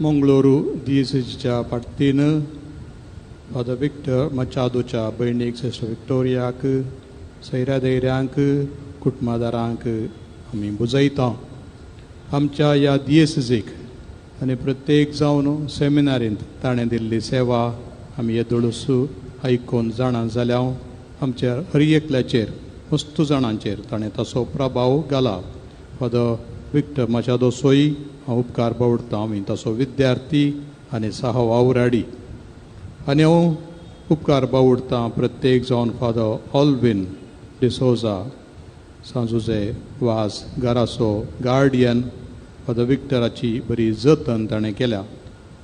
G: Mangaluru दिएसीच्या पार्टीन father Victor मचादोच्या भयणीक sister विक्टोरियाक सैरा धैर्यांक कुटुंबादारांक आमी बुजयता. आमच्या ह्या दिएसीक आनी प्रत्येक जावन सेमिनारींत ताणें दिल्ली सेवा आमी येदोळूस आयकून जाणा जाल्यार आमच्या हर एकल्याचेर वस्तू जाणांचेर ताणें तसो प्रभाव घाला. फादर विक्टर मचादो सोई हांव उपकार बावडटा. हांवें तसो विद्यार्थी आनी सहवावराडी आनी हांव उपकार बावडटा प्रत्येक जावन फादर ऑल्विन डिसोजा सांजुजे वास गारासो गार्डियन फादर विक्टराची बरी जतन ताणें केल्या.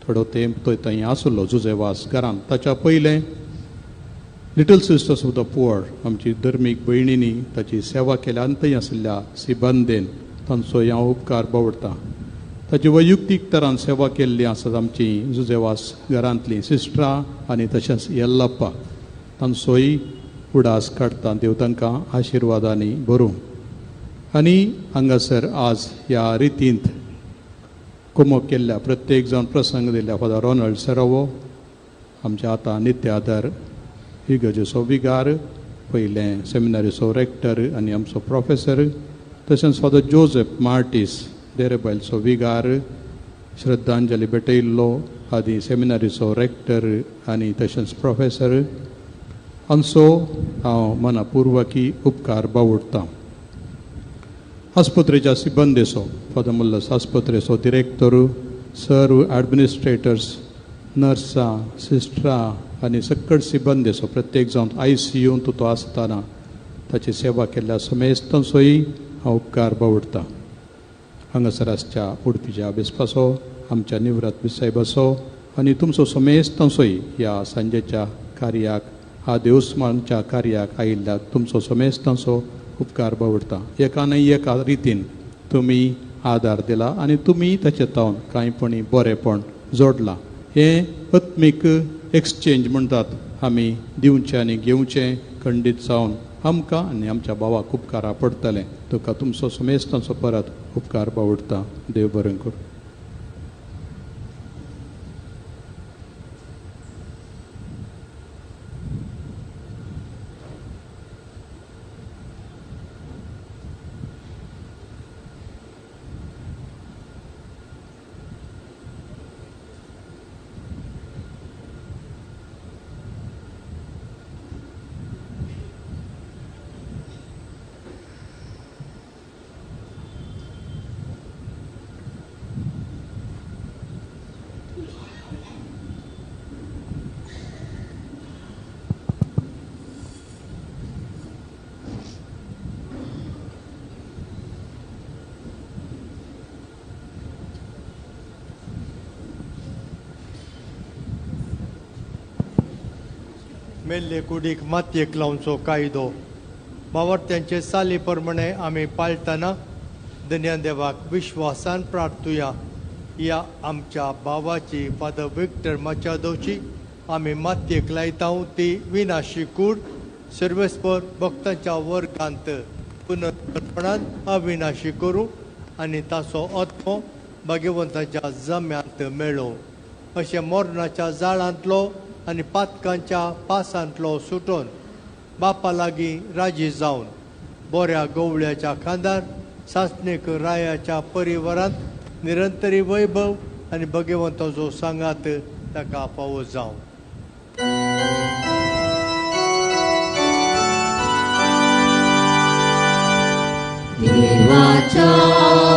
G: थोडो तेंप तो थंय आसलो जुजे वास घरांत. ताच्या पयलें little sisters of the poor आमची धर्मीक भयणींनी ताची सेवा केल्या आनी थंय आशिल्ल्या सिबंदेन तांचोय हांव उपकार बावडटा. ताची वैयक्तीक तरान सेवा केल्ली आसात आमची जुजेवास घरांतलीं सिस्टरां आनी तशेंच येल्लाप्पा. तांचोय उडास काडटा. देव तांकां आशिर्वादांनी भरूं. आनी हांगासर आज ह्या रितींत कुमक केल्ल्या प्रत्येक जावन प्रसंग दिल्ल्या फादर रोनाल्ड सेरावो आमचे आतां नित्य आदार इगर्जेचो विगार, पयलें सेमिनारीचो रेक्टर आनी आमचो प्रोफेसर, तशेंच फादर जोसेफ मार्टीस देरेबायलचो विगार, श्रद्धांजली भेटयल्लो आदी सेमिनारीचो रेक्टर आनी तशेंच प्रोफेसर हांचो हांव मनपूर्वकी उपकार बावडटां. आस्पत्रेच्या सिबंदेचो फादर मुल्लस आस्पत्रेचो डिरेक्टर, सर्व एडमिनिस्ट्रेटर्स, नर्सां, सिस्टरां आनी सकट सिबंदेचो प्रत्येक जावन ICU तो आसतना ताची सेवा केल्ल्या समेस्तांचोय हांव उपकार बावडटां. हांगासर आसच्या उडपीच्या बेस्पाचो, आमच्या निवृत्त साहेबाचो आनी तुमचो समेस्तांचोय ह्या सांजेच्या कार्याक, ह्या देवस्मानच्या कार्याक आयिल्ल्या तुमचो समेस्तांचो उपकार बावडटां. एका न्हय एका रितीन तुमी आदार दिला आनी तुमी ताचे तावन कांयपणी बरेपण जोडलां. हें आत्मीक एक्सचेंज म्हणटात. आमी दिवचें आनी घेवचें खंडीत जावन आमकां आनी आमच्या भावाक उपकारा पडटलें. तुका तुमचो समेस्तांचो परत उपकार बावडटा. देव बरें करूं.
J: मेल्ले कुडीक मातयेक लावचो कायदो बावरत्यांचे साली प्रमाणे आमी पाळटना धन्यदेवाक विश्वासान प्रार्थुया. या आमच्या भावाची फादर विक्टर मचादोची आमी मातयेक लायता ती विनाशी कूड सर्वेस्पर भक्तांच्या वर्गांत पुनर्पणांत अविनाशी करूं आनी ताचो आत्मो भगवंताच्या जम्यांत मेळो. अशें मोरणाच्या जाळांतलो आनी पातकांच्या पासांतलो सुटोन बापा लागीं राजी जावन बऱ्या गवळ्याच्या खांदार सासणेक रायाच्या परिवारांत निरंतरी वैभव आनी भगवंताचो सांगात ताका फावो जावं.
C: देवाच्या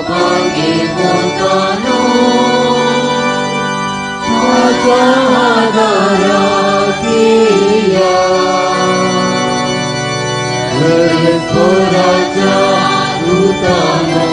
C: भगवंतानो माझ्या आदाराक या सर्वेस्पराच्या दूतानो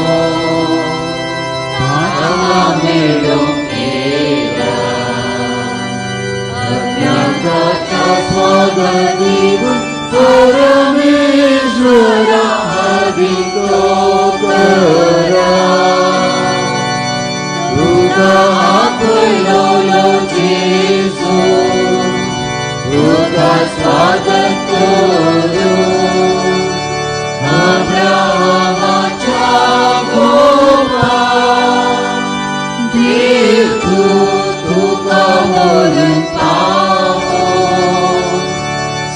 F: तुका स्वागत करू अब्राहमाच्या गोवा देव तुका म्हणून पावो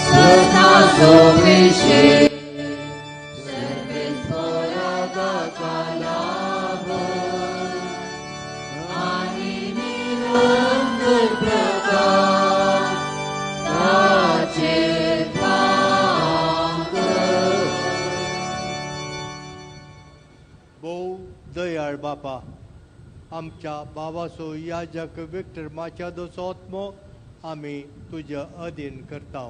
F: सदाचो विशेष
J: दयाळ बापा, आमच्या बाबाचो याजक विक्टर माचादोचो आत्मो आमी तुज्या अधीन करता.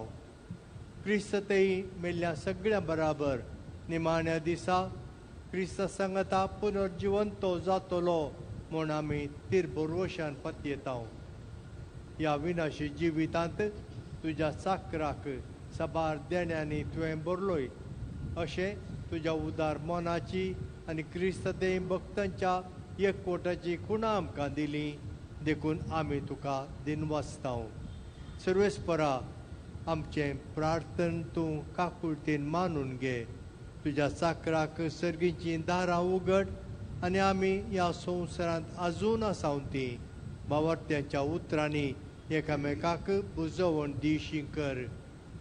J: क्रिस्ततेई मेल्ल्या सगळ्या बराबर निमाण्या दिसा क्रिस्त संगता पुनर्जिवंतो जातलो म्हूण आमी तिरभरवशान पतयेता. ह्या विनाशी जिवितांत तुज्या चाकराक सबार देण्यांनी तुवें भरलोय अशें तुज्या उदार मोनाची आनी क्रिस्तते भक्तांच्या एकवटाची खुणां आमकां दिली देखून आमी तुका दिनवासता. सर्वेस्परा, आमचें प्रार्थन तूं काकुळटेन मानून घे. तुज्या चाकराक सर्गीचीं दारां उगड आनी आमी ह्या संवसारांत आजून आसाव ती भावार्थ्यांच्या उतरांनी एकामेकाक बुजवण दिशी कर.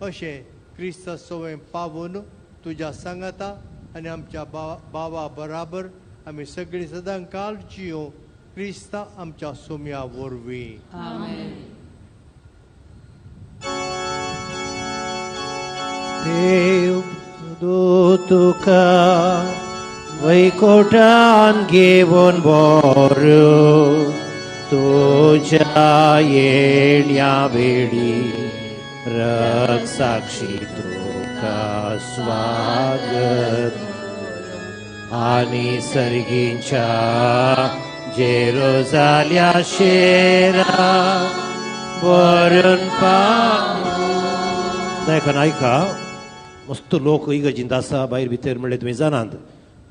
J: अशें क्रिस्त सवय पावून तुज्या सांगाता आनी आमच्या बावा बराबर आमी सगळीं सदां काल जियो क्रिस्ता आमच्या सोम्या वरवीं.
N: देव तुका वैकुंठान घेवन व्हरो तुज्या येण्या वेळी रग साक्षी तुका स्वागत आनी सर्गींच्या जेरुजाल्या शेरा वरून देखून ऐका मस्त लोक इगर्जींत आसा भायर भितर म्हणल्यार तुमी जाणात.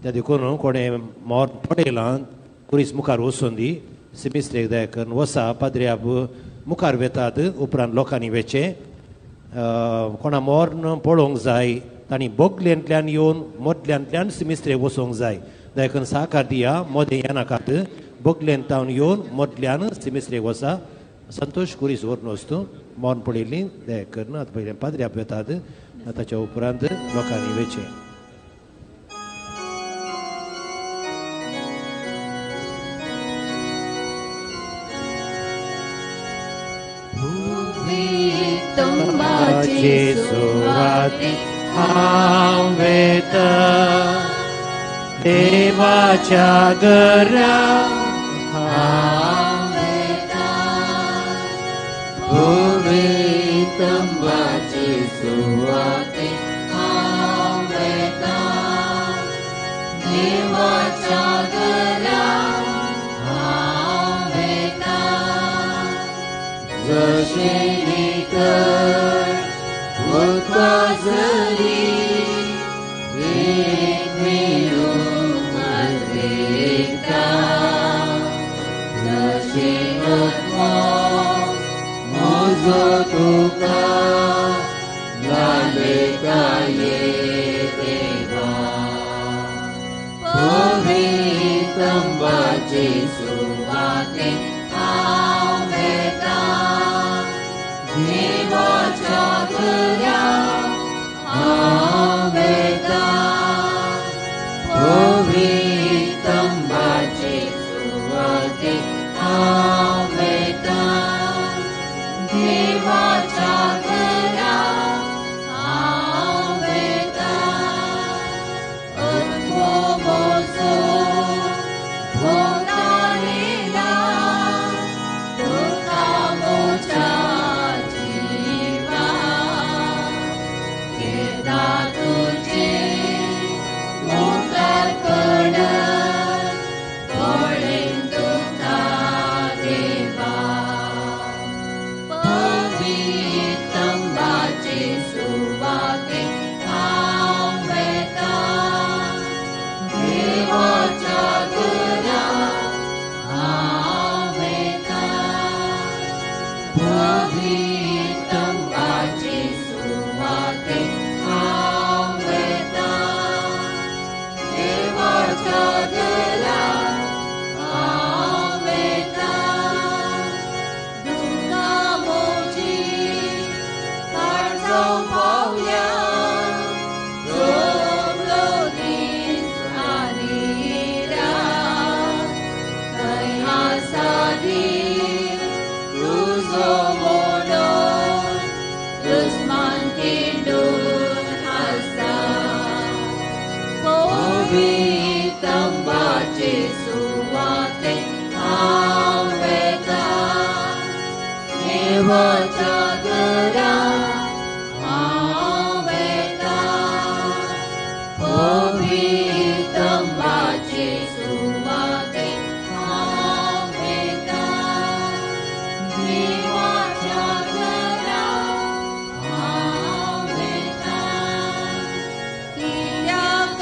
N: त्या देखून कोणें मोर पडयलां कुरीस मुखार वचून दी सिमिस्त्रेक देखून वसा पाद्र्याब मुखार वेतात. उपरांत लोकांनी वेचे कोणा मोर पळोवंक जाय तांणी बोगल्यांतल्यान येवन मदल्यांतल्यान सिमिस्त्रेक वचोंक जाय. देखून साकार दिया मोदें येनाकात बोगल्यांतावन येवन मदल्यान सिमिस्त्रेक वसा. संतोश कुरीस व्हरून वस्तू मोर पळयली देखून आतां पयलें पाद्र्याब वेतात ताच्या उपरांत लोकांनी वेचे. सुवाते हांव वेता देवाच्या घरा हांव वेता
F: तंबाचे सुवाते हांव वेता देवाच्या घरा हांव वेता जशे जरी एक मिळून देता जशे म्हजो तुका लाले गाये देवा पवित्र तंबाचे सुवाते हांव वेता देवाच्या घरा हांव वेता पवित्र तंबाचे सुवाते हांव वेता देवाच्या घरा हांव वेता अत्मो म्हजो भोंवतालेला तुका म्हज्या जिवा
C: जावं पावल्या सोगलो दीस आनी रात खंय आसा देव तुजो मोडोन दुस्मान किंडून आसता पवित्र तंबाचे सुवाते हांव वेता देवाच्या घरा हांव वेता पवित्र तंबाचे सुवाते हांव वेता देवाच्या घरा हांव वेता कित्याक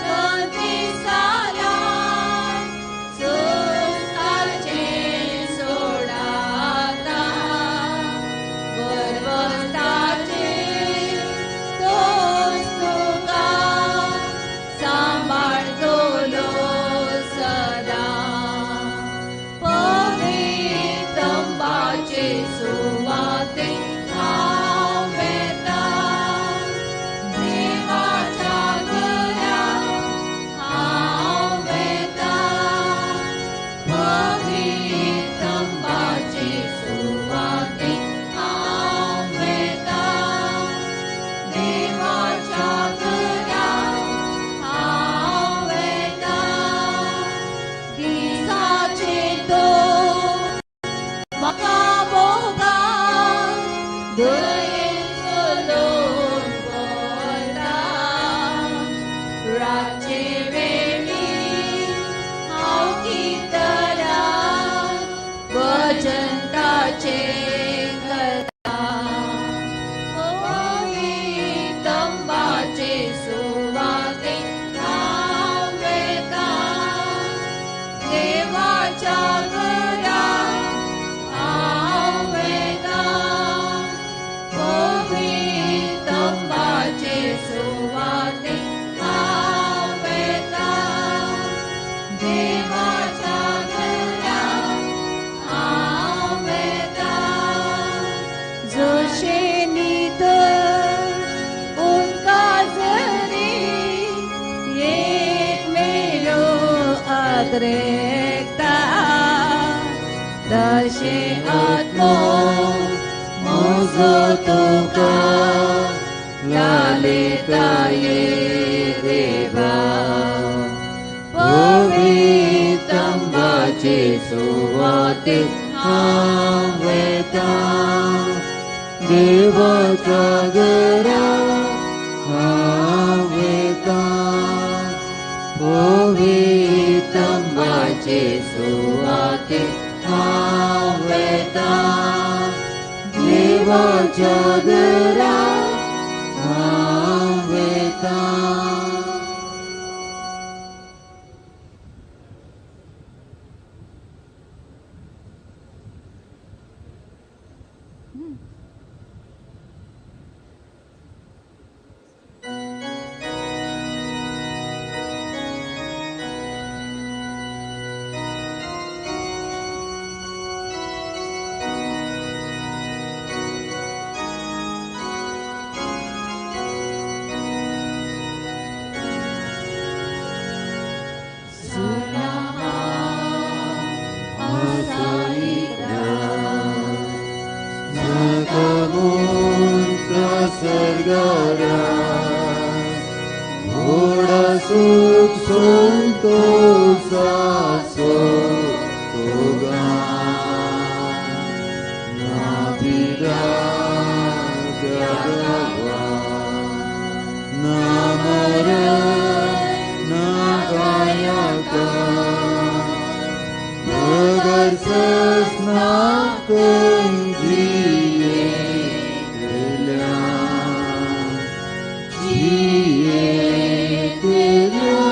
C: कधी साला सोसाचे सोडाता बरवस्ताचे तोच तुका सांबाळतलो सदा पवित्र तंबाचे सुवाते हांव वेता देवाच्या घरा हांव वेता पवित्र तंबाचे सुवाते हांव वेता देवाच्या घरा हांव वेता दिसाचे तो म्हाका भोगान दयेन चलोन वता रातचे वेळी हांव कितरा भजन ताचे करता पवित्र तंबाचे सुवाते हांव वेता देवाच्या घरा हांव वेता पवित्र तंबाचे सुवाते हांव वेता देवाच्या घरा हांव वेता जशे नितर उदका जरी एक मेरो आद्रेकता तशे आत्मो म्हजो तुका लालयता ये देवा पवित्र तंबाचे सुवाते हांव वेता देवाच्या घरा हांव वेता पवित्र तंबाचे सुवाते हांव वेता देवाच्या घरा हांव वेता
F: Suc santosaso toga nabida gadawa namara nagayaka bagarsas nakenjiye telia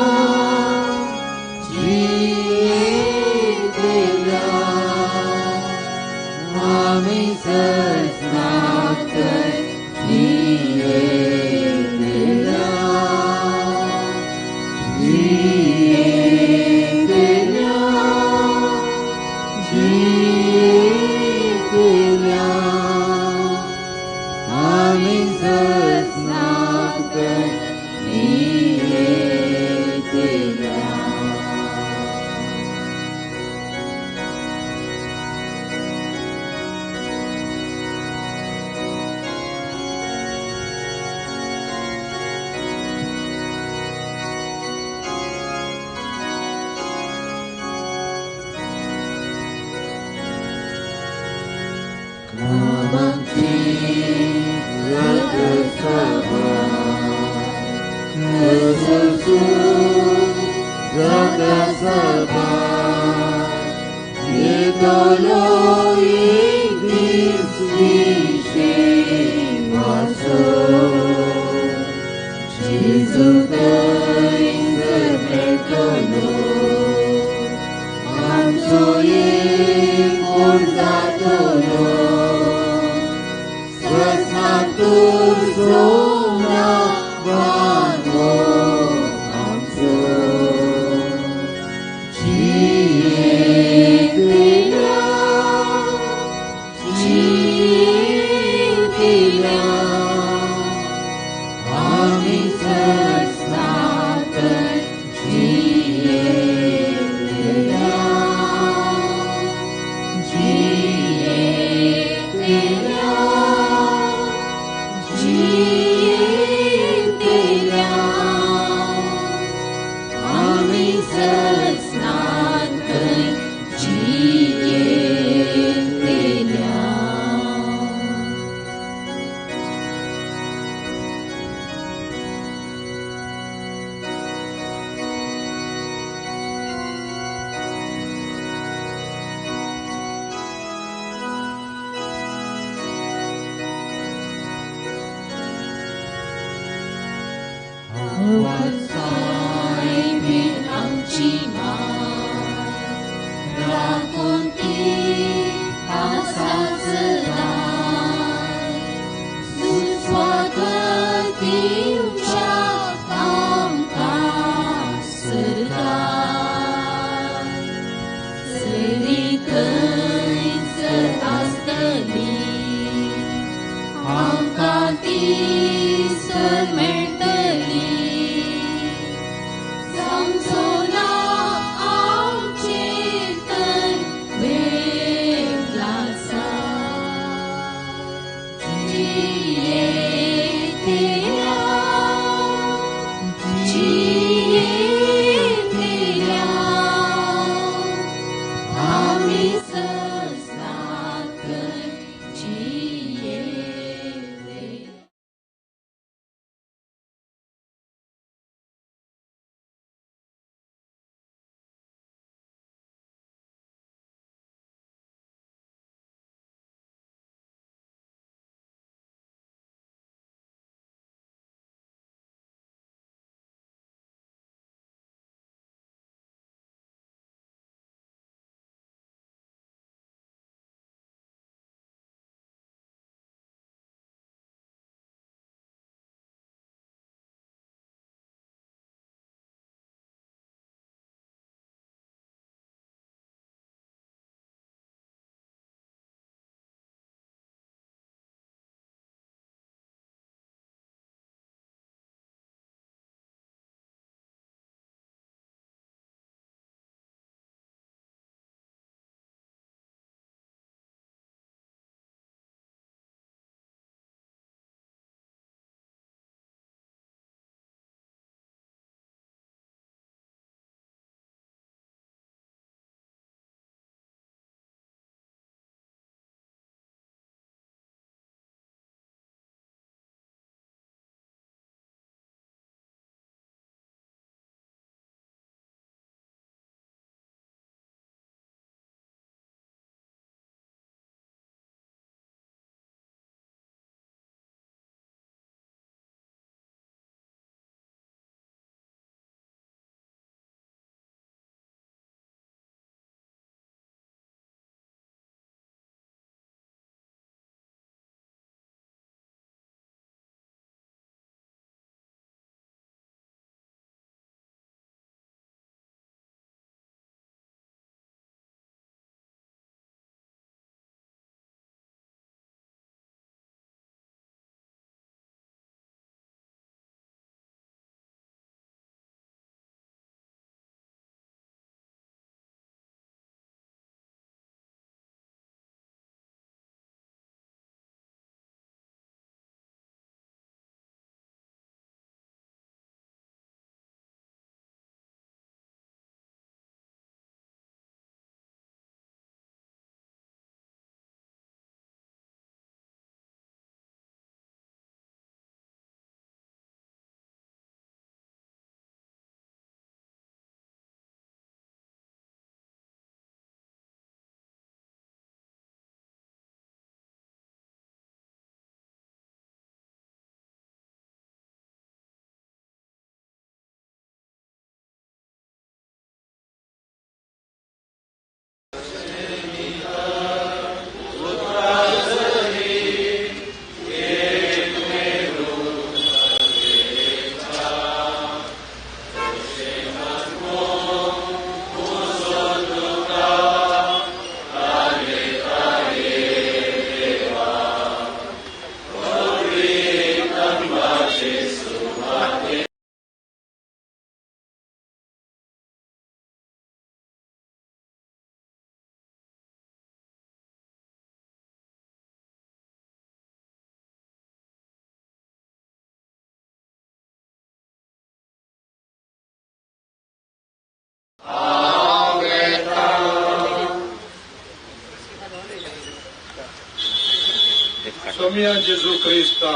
G: सोमिया जेजू क्रिस्ता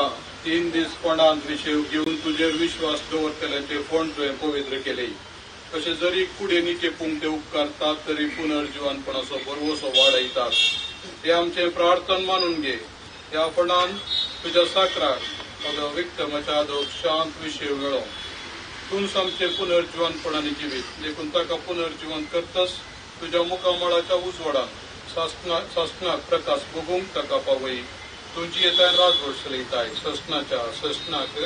G: 3 दीस फोंडांत विशय घेवन तुजेर विश्वास दवरतले ते फोंड तुवें पवित्र केले. तशें जरी कुडेनीचे पुंगटे उपकारतात तरी पुनर्जीवनपणाचो बरवसो वाडयतात. हे आमचे प्रार्थन मानून घे. ह्या फोंडान तुज्या साकराक ताजो विक्तमाच्या दोग शांत विशय मेळो. तूं सामकें पुनर्जीवनपणाने जिवीत देखून ताका पुनर्जीवन करतस. तुज्या मुखामळाच्या उजवाडान सासणाक प्रकाश बगूंक ताका पावय. तुझी येताय राजवड चलयताय ससनाच्या ससनाक.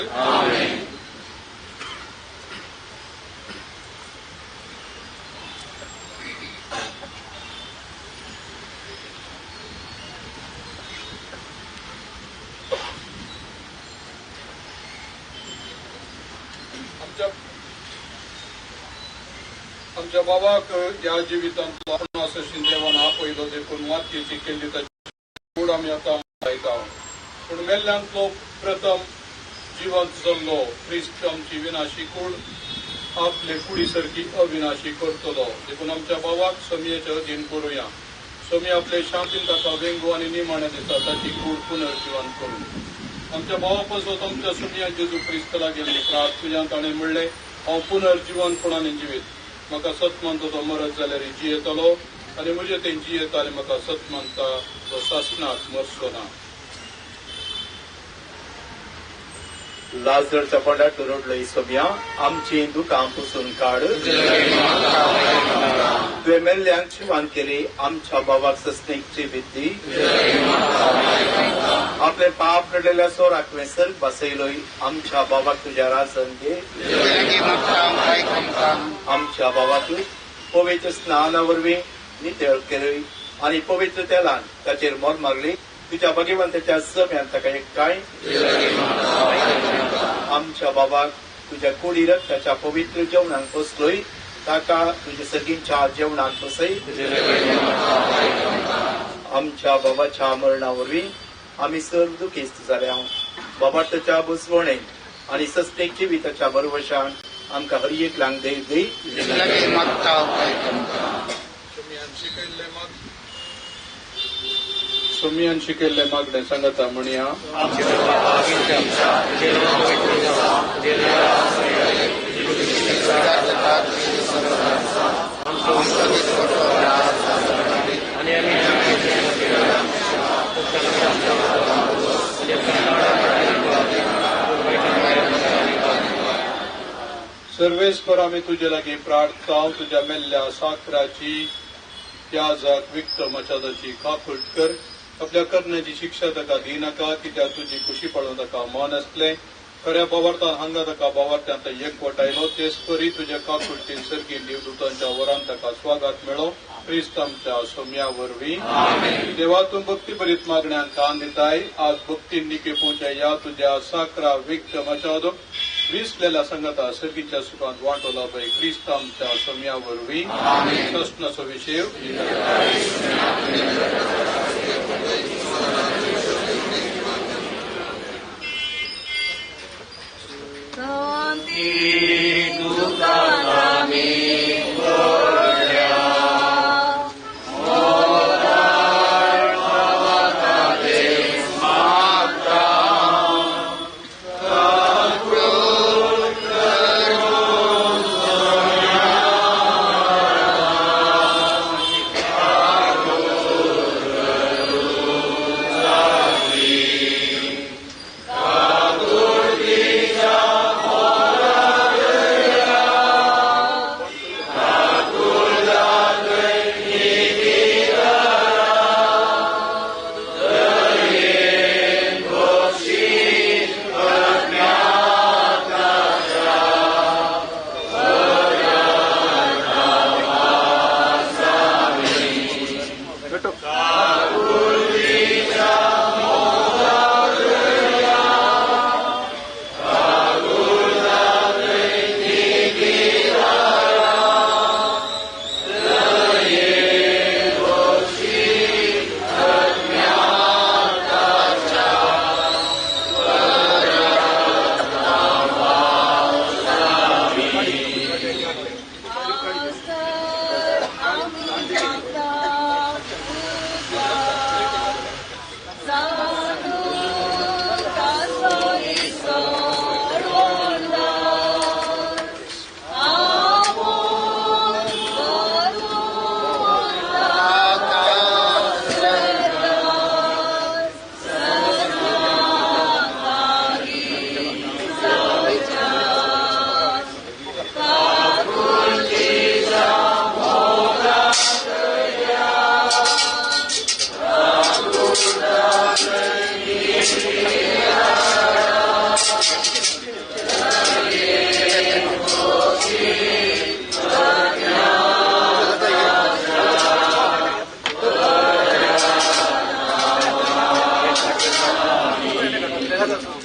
G: आमच्या बाबाक ह्या जिवितांतलो आपण देवान आपयलो देखून मातयेची केल्ली ताची कूड आमी आतां आयता. पूण मेल्ल्यांतलो प्रथम जिवंत जाल्लो क्रिस्त आमची विनाशी कूड आपले कुडी सारकी अविनाशी करतलो. देखून आमच्या बाबाक समियेच्या अधीन करुया. समी आपले शांतीन ताका वेंगू आनी निमाणे दिता ताची कूड पुनर्जीवन करून. आमच्या भावा पासत आमच्या समिया जेजू क्रिस्तला गेल्ली प्रार्थ तुज्यान ताणें म्हणलें हांव पुनर्जीवनपणाने जिवीत. म्हाका सतमंताचो मरत जाल्यार जियेतलो आनी म्हजे ते जियेता आनी म्हाका सतमंता तो सासनाक मरचो ना.
K: लाजरच्या पोंडार रडलो इसोम्या आमची दुकां पुसून काड. तुवें मेल्ल्यांक जिवान केली आमच्या बाबाक ससनेकची विद्दी. आपले पाप रडलेल्या सोराक तुवें सर्ग बसयलोय आमच्या बाबाक तुज्या राजन घे. आमच्या बाबाक पवित्र स्नाना वरवीं नितळ केली आनी पवित्र तेलान ताचेर मोर मारली. तुज्या भगवंताच्या सम्यान ताका एकठांय. आमच्या बाबाक तुज्या कुडी रक्ताच्या पवित्र जेवणान पोसलोय ताका तुज्या सगळींच्या जेवणान पोसय. आमच्या बाबाच्या मरणा वरवीं आमी सर्व दुखीस्त जाल्या. बाबा ताच्या बुजवणेन आनी सस्तेक जिविताच्या बरवशान आमकां हर एकल्यांक देव दी.
G: सोमियान शिकयल्ले मागणें सांगता म्हणया. सर्वेस्पर आमी तुजे लागीं प्रार्थना तुज्या मेल्ल्या साकराची त्याजाक विक्त मचादाची काकूट कर. आपल्या करण्याची शिक्षा ताका दिनाका कित्याक तुजी खुशी पडून ताका मन आसलें. खऱ्या बावार्थान हांगा ताका बावार्थ्यांत एकवटायलो तेच परी तुज्या काकुळटीन सर्गी देवदूतांच्या वरान ताका स्वागत मेळो. क्रिस्त आमच्या सोम्या वरवीं. देवा तूं भक्ती भरीत मागण्यांक कान दिताय. आज भक्तीन निकेपूच्या या तुज्या साकरा विक्त मचादो विसलेल्या संगता सर्गीच्या सुखांत वांटोला पळय. क्रिस्त आमच्या सोम्या वरवीं. ससनाचो विशय
O: जाता